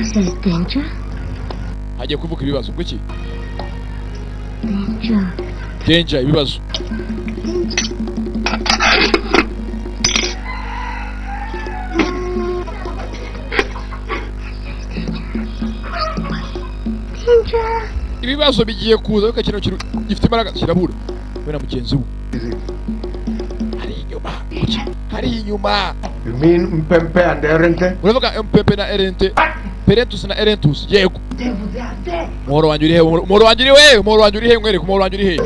Says danger. Hagiye kuvuga ibibazo kuki? Danger. Ibibazo. Ibibazo bigiye kuza ariko kino gifite imbaraga kirabura. We na mugenzi we. Hari inyuma. You mean Mpempe and Erente? Uravuga Mpempe na Erente. Perentus na Erentus. Yego. Moro wanjye uri he? Moro wanjye uri he? Ngwere ku moro wanjye uri he?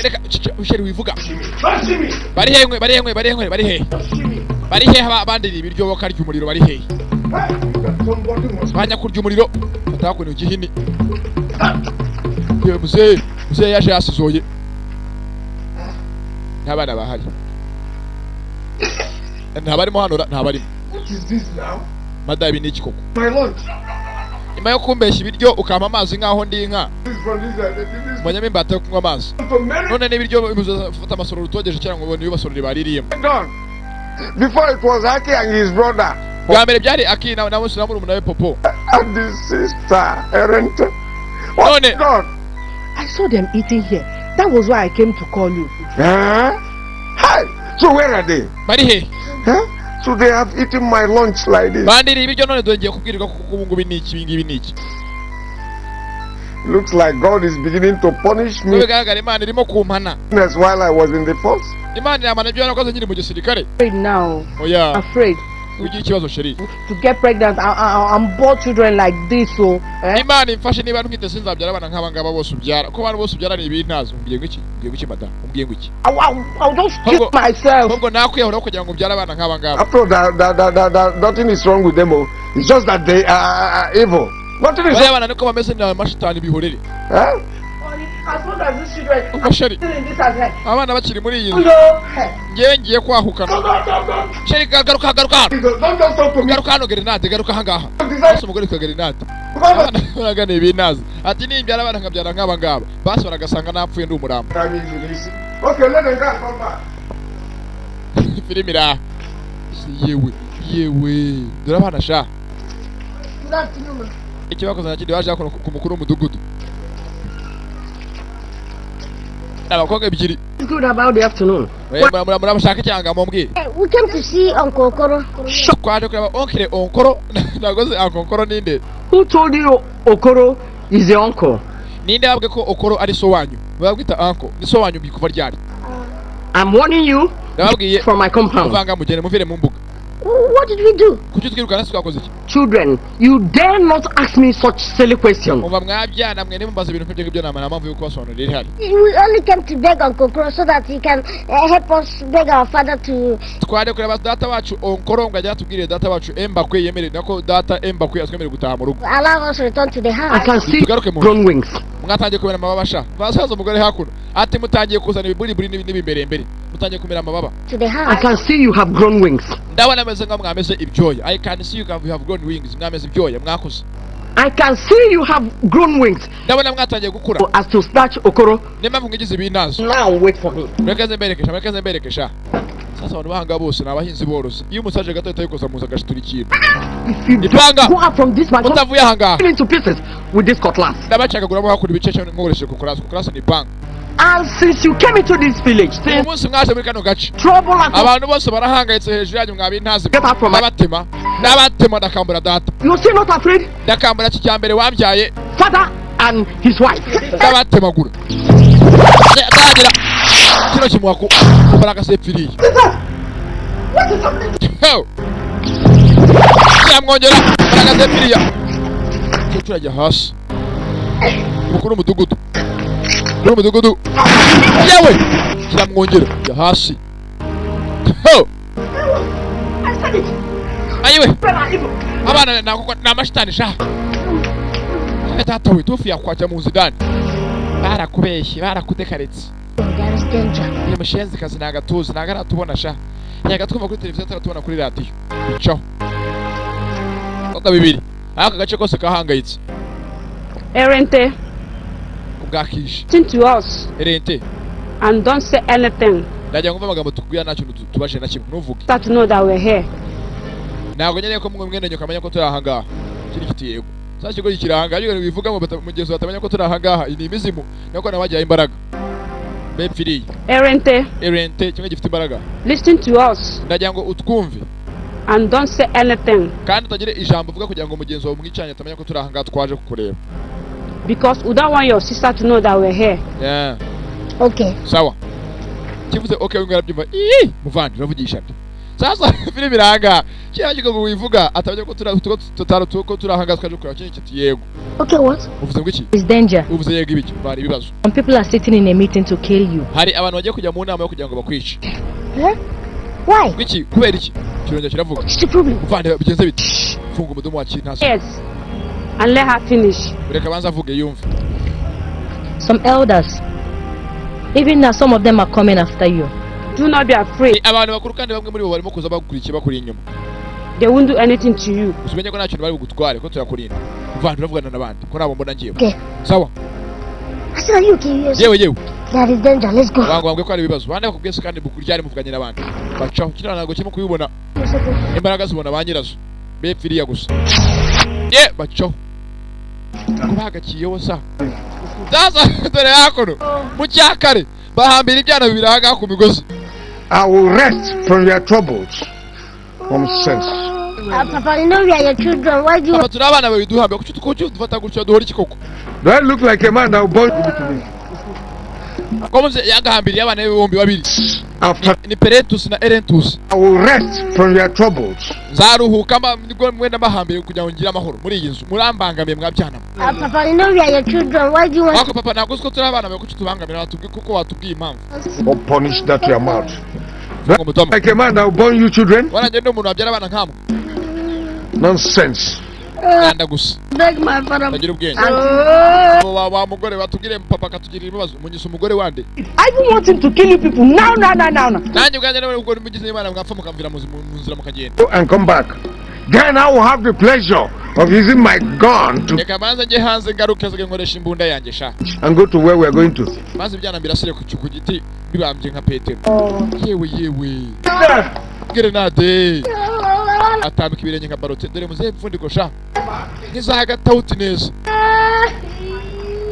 Reka usheri wivuga. Bari he? Bari he abandi ibiryo bakarya umuriro bari he? Banya kurya umuriro. Batakone ugihini. Yewe muze yaje yasizoye. Ntabana bahari. Ntabarimo hano ntabarimo. What is this now? Madabi ni koko. My lord. nyuma yo kumbeshya ibiryo ukampa amazi nkaho ndi inka mbonyamo imbata yo kunywa amazi none n'ibiryo bifata amasoro utogeje cyangwa ngo ubone iyo basorori baririyemo. Before it was Aki and his brother. Bwa mbere byari Aki na musura muri umunawe Popo. And the sister, Erente. None. I saw them eating here. That was why I came to call you. Hi. So where are they? Bari he? So they have eaten my lunch like this. Bandiri ibiryo none dongeye kubwirwa ko kubungu biniki ibingibi niki. Looks like God is beginning to punish me. Bigaragara Imana irimo kumpana. That's while I was in the force. Imana yamana byo nakoze nyiri mu gisirikare. Afraid now. Oh yeah. Afraid. Ugira ikibazo sheri. To get pregnant, I'm both children like this, so. Imana imfashe niba ntwite sinzabyara abana nk'abangaba bose ubyara. Ko abantu bose ubyara ni ibintazo. Umbwiye ngiki? Umbwiye ngiki mada? Umbwiye ngiki? I'll just kill myself. Ubwo nakwiyahura kugira ngo ubyara abana nk'abangaba. After that, nothing is wrong with them. It's just that they are evil. Nothing is wrong. Abana niko bameze na mashitani bihorere. As long as these children are still in this house. Abana bakiri muri iyi. Ngiye kwahukana. Sheri garuka. Garuka hano grenade garuka hangaha. Basi umugore kwa grenade. Abana baragana ibinazi. Ati nimbyara abana nkabyara nk'abangaba. Basi baragasanga napfuye ndi umurambo. Okay, let them come back. Filimira. Yewe. Dore abana sha. Iki bakoze nakindi waje ku mukuru w'umudugudu. Abakobwa ebyiri. It's good about the afternoon. Murabashaka cyangwa mumbwiye? We came to see Uncle Okoro. Kwaje kureba onkire Okoro. Nagoze Uncle Okoro ninde? Who told you Okoro is your uncle? Ninde babwe ko Okoro ari so wanyu? Babwita uncle. Ni so wanyu bikuva ryari? I'm warning you from my compound. Muvanga mugene muvire mu mbuga. What did we do? Kuki twirukana twakoze iki? Children, you dare not ask me such silly questions. Umva mwabyana mwe nimumbaza ibintu nk'ibyo ngibyo namana mpamvu yuko basobanurira ihari. We only came to beg Uncle Okoro so that he can help us beg our father to. Twade kureba data wacu Okoro ngo ajya tubwire data wacu Embakwe yemere nako data Embakwe aswemere gutaha mu rugo. Allow us return to the house. I can see grown wings. Mwatangiye kumera amababasha. Basaza umugore hakuno. Ati mutangiye kuzana ibiburi n'ibimbere. Mutangiye kumera amababa. To the house. I can see you have grown wings. Ndabona meze nka mwameze ibyoya. I can see you have grown wings. Mwameze ibyoya mwakoze. I can see you have grown wings. Ndabona mwatangiye gukura. As to snatch Okoro. Nimpamvu ngize ibinazo. Now wait for me. Mrekeze mberekesha. Sasa abantu bahanga bose nabahinzi borozi. Iyo umusaje gato yitayokoza muza gashitura ikintu. If you go up from this man, utavuye hanga. Into pieces with this cutlass. Ndabacagaguramo hakuri bice cyane nkoresheje kukurasa ni bang. And since you came into this village, umunsi mwaje muri kano gace. Trouble abantu bose barahangayitse hejuru yanyu mwabintazi. Nabatema ndakambura data. You still not afraid? Ndakambura kijyambere wabyaye. Father and his wife. Ndabatemagura. Ndagira. Kino kimwako. Baraka sepfiriye. What is happening? Yamwongera. Baraka sepfiriye. Turajya hasi. Mukuru w'umudugudu. Umudugudu. Yewe. Kiramwongera. Ya hasi. Ayiwe. Abana namashitani sha. Tata we tufi yakwacha mu zidani. Barakubeshye, barakudekaretse. Ni mushenzi kazi nagatuzi, nagaratubona sha. Nyagatwumva kuri televiziyo taratubona kuri radio. Ciao. Oka bibiri. Aka gace kose kahangayitse. Erente. Ubwakishe. Listen to us. Erente. And don't say anything. Ndajya ngumva amagambo tukubwira ntacyo tubashe na kimwe nuvuge. Start to know that we're here. Ntabwo nyene ko mwene nyo kamenya ko turi ahangaha. Kiri kitiyego. Sasa kigo kiranga ariko bivuga ngo mugezo batamenya ko turi ahangaha ini imizimu nako nabagiye imbaraga. Bepfiriye. Erente kimwe gifite imbaraga. Listen to us. Ndajya ngo utwumve. And don't say anything. Kandi utagire ijambo uvuga kugira ngo mugenzo wawe mwicanye atamenya ko turi ahangaha twaje kukureba. Because we don't want your sister to know that we're here. Yeah. Okay. Sawa. Kivuze okay wingara byumva. Muvandi uravugisha nde. Sasa filime iranga. Cyaje ko wivuga atabye ko turahanga twaje kureba kintu kiti yego. Okay, what? Uvuze ngo iki? It's danger. Uvuze yego ibiki? Bari ibibazo. Some people are sitting in a meeting to kill you. Hari abantu bagiye kujya mu nama yo kugira ngo bakwice. Why? Wiki kubera iki? Kirongera kiravuga. What's the problem? Muvandi bigenze biti. Funga umudomo wa kintaso. Yes. And let her finish. Ureka banza avuge yumve. Some elders, even now some of them are coming after you. Do not be afraid. Abantu bakuru kandi bamwe muri bo barimo kuza bagukurikiye bakuri inyuma. they won't do anything to you. Usimenye ko ntacyo bari bugutware ko turakurinda. Uvana uravugana nabandi. Ko nabo mbona ngiye. Sawa. Asa you okay? Yewe. That is danger. Let's go. Wangwambwe ko ari bibazo. Bande bakubwese kandi bukuryari muvuganye nabandi. Bacaho kira nago kirimo kubibona. Imbaraga zibona banyirazo. Bepfiriya gusa. Bacaho. Kubagakiyeho sa. Daza dore yakono. Mu cyakare bahambira ibyana bibiri aha ku migozi. I will rest from your troubles. Nonsense. Papa, you know we are your children. Why do you... Papa, turabana bawe duhambe kuki dufata gutyo duhora ikikoko. Do I look like a man that will born to me? Komuze yagahambiriye abana be bombi babiri. After ni Perentus na Erentus. I will rest from your troubles. Zaruhuka mwenda bahambire kugira ngo ngira amahoro muri iyi nzu. Murambangamiye mwabyana. Papa, you know we are your children. Why do you want... Papa, ntabwo ko turabana bawe kuki tubangamira batubwiye kuko watubwiye impamvu. Or punish that your mouth. Like a man that will born you children? Waragenda umuntu wabyara abana nkamwe. Nonsense. Nanda gusa. Beg my father. Bagira ubwenge. Wa mugore batubwire papa katugirira ibibazo munyise umugore wande. I don't want him to kill you people now. Nanjye ubwanjye nawe ubwo mugize Imana mwapfa mukamvira mu nzira mukagenda. Go and come back. Then I will have the pleasure of using my gun to Reka manza nje hanze ngaruke zige nkoresha imbunda yanjye sha. And go to where we are going to. Maze ibyana birasire ku giti bibambye nka Petero. Yewe. Grenade. Atambika ibirenge nka barote dore muze mpfundiko sha. Nkizaga tawuti neza.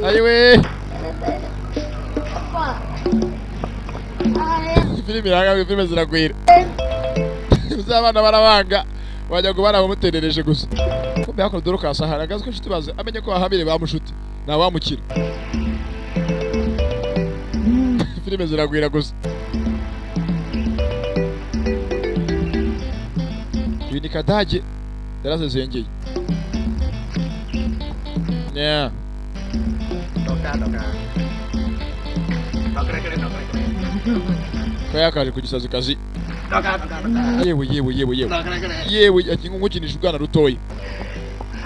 Ayiwe. Filime ziragwira. Uzabana barabanga. Wajya kubana bamuterereje gusa. Kumbe yakora Doroka Sahara gazi ko nshuti baze amenye ko ahabire bamushuti. Na wamukira. Filime ziragwira gusa. Ni Kadage yarazezengeye. Yeah. Kaya kari kugisazi kazi. Yewe akingukinisha ubwana rutoyi.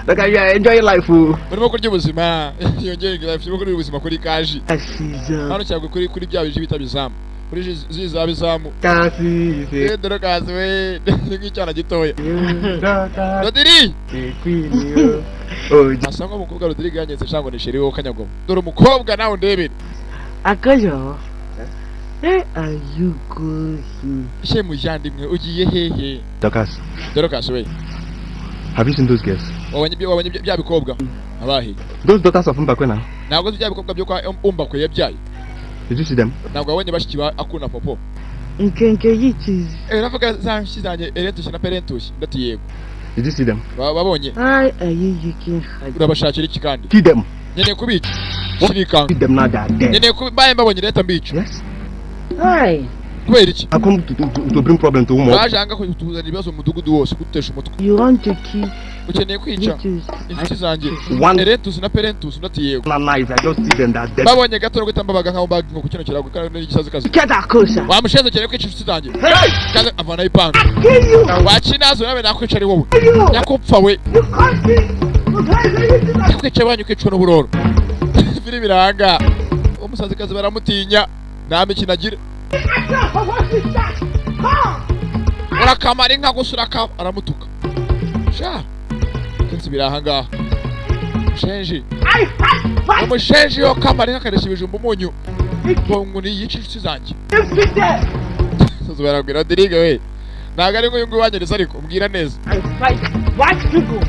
Look, you are enjoying life. Urimo kurya ubuzima. Yongeye life urimo kurya ubuzima kuri kaji. Hano cyangwa kuri bya bije bita bizamu. Kuri ziza bizamu. Kasi. Doroka we ngicyana gitoya. Rodiri. Asanga umukobwa Rodiri ganyeze shango ni sheri wo kanyago. Dore umukobwa nawe ndebere. Akajo. Where are you going? She mujandimwe ugiye hehe? Doroka we. Have you seen those girls? Wabonye bya bikobwa. Abahe. Those daughters of Mbakwena. Ntabwo bya bikobwa byo kwa Umbakwe yabyaye. Did you see them? Ntabwo wabonye bashiki ba akuna popo. Nkenke yikizi. Navuga zanshizanye Erentus na Perentus ndati yego. Did you see them? Babonye. Why are you looking hard? Urabashakira iki kandi? Kill them. Nyene kubica. Shirika. Kill them now they are dead. Nyene kubaye mbabonye leta mbica. Yes. Why? Kubera iki? I come to bring problem to woman. Bajanga ko tuzana ibibazo mu mudugudu wose gutesha umutwe. You want to kill? Ukeneye kwica. Inshuti zanjye. Erentus na Perentus ndati yego. Na knife, I just see them that dead. Babonye gato gutambabaga nkaho bagi ngo kukino kirago kandi n'igisazi kazi. Keta kosa. Wamushenze ukeneye kwica inshuti zanjye. Kandi avana ipanga. Wakinazo nawe nakwica ari wowe. Yakupfa we. Yakwica banyu kwicwa n'uburoro. Biri biranga. Umusazi kazi baramutinya. Name kinagira. Urakamara inka gusura ka aramutuka. Sha. Kinsi birahanga. Shenji. Umushenji yo kamara inka karesha ibijumba umunyu. Bongo ni yica inshuti zanjye. Sozo barabwira Diriga we. Ntago ari ngo yungu wanyereza ariko umbwira neza. Watch people.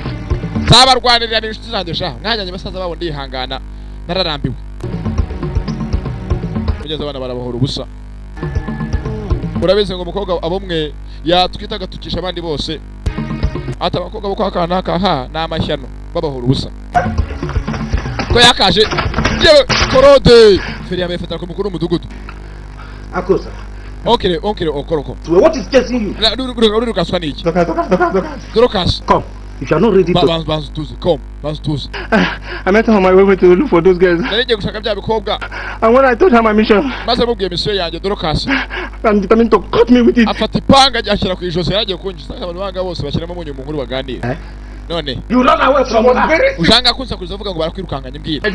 Zabarwanirira inshuti zanjye sha. Mwanyanye basaza babo ndihangana. Nararambiwe. Kugeza abana barabahora ubusa. Urabize ngo umukobwa abomwe yatwita gatukisha abandi bose. Ata abakobwa bo kwa kanaka ha na amashyano babahora ubusa. Ko yakaje yewe korode feri yamefata ko mukuru umudugudu. Akosa. Okay okoroko. What is chasing you? Uri kaswa niki? Dorokas. Come. If you are not ready to Banz tuzi. Come. Banz tuzi. I met her on my way to look for those girls. Nariye gushaka bya bikobwa. And when I told her my mission, maze mubwiye mission yanjye Dorokas. I'm determined to cut me with it. Afata ipanga ashyira ku ijosi yagiye kunjisa abantu banga bose bashyiramo munyu mu nkuru baganira. None. You run away from her. Ujanga kunsa kuzavuga ngo barakwirukanganya mbwira.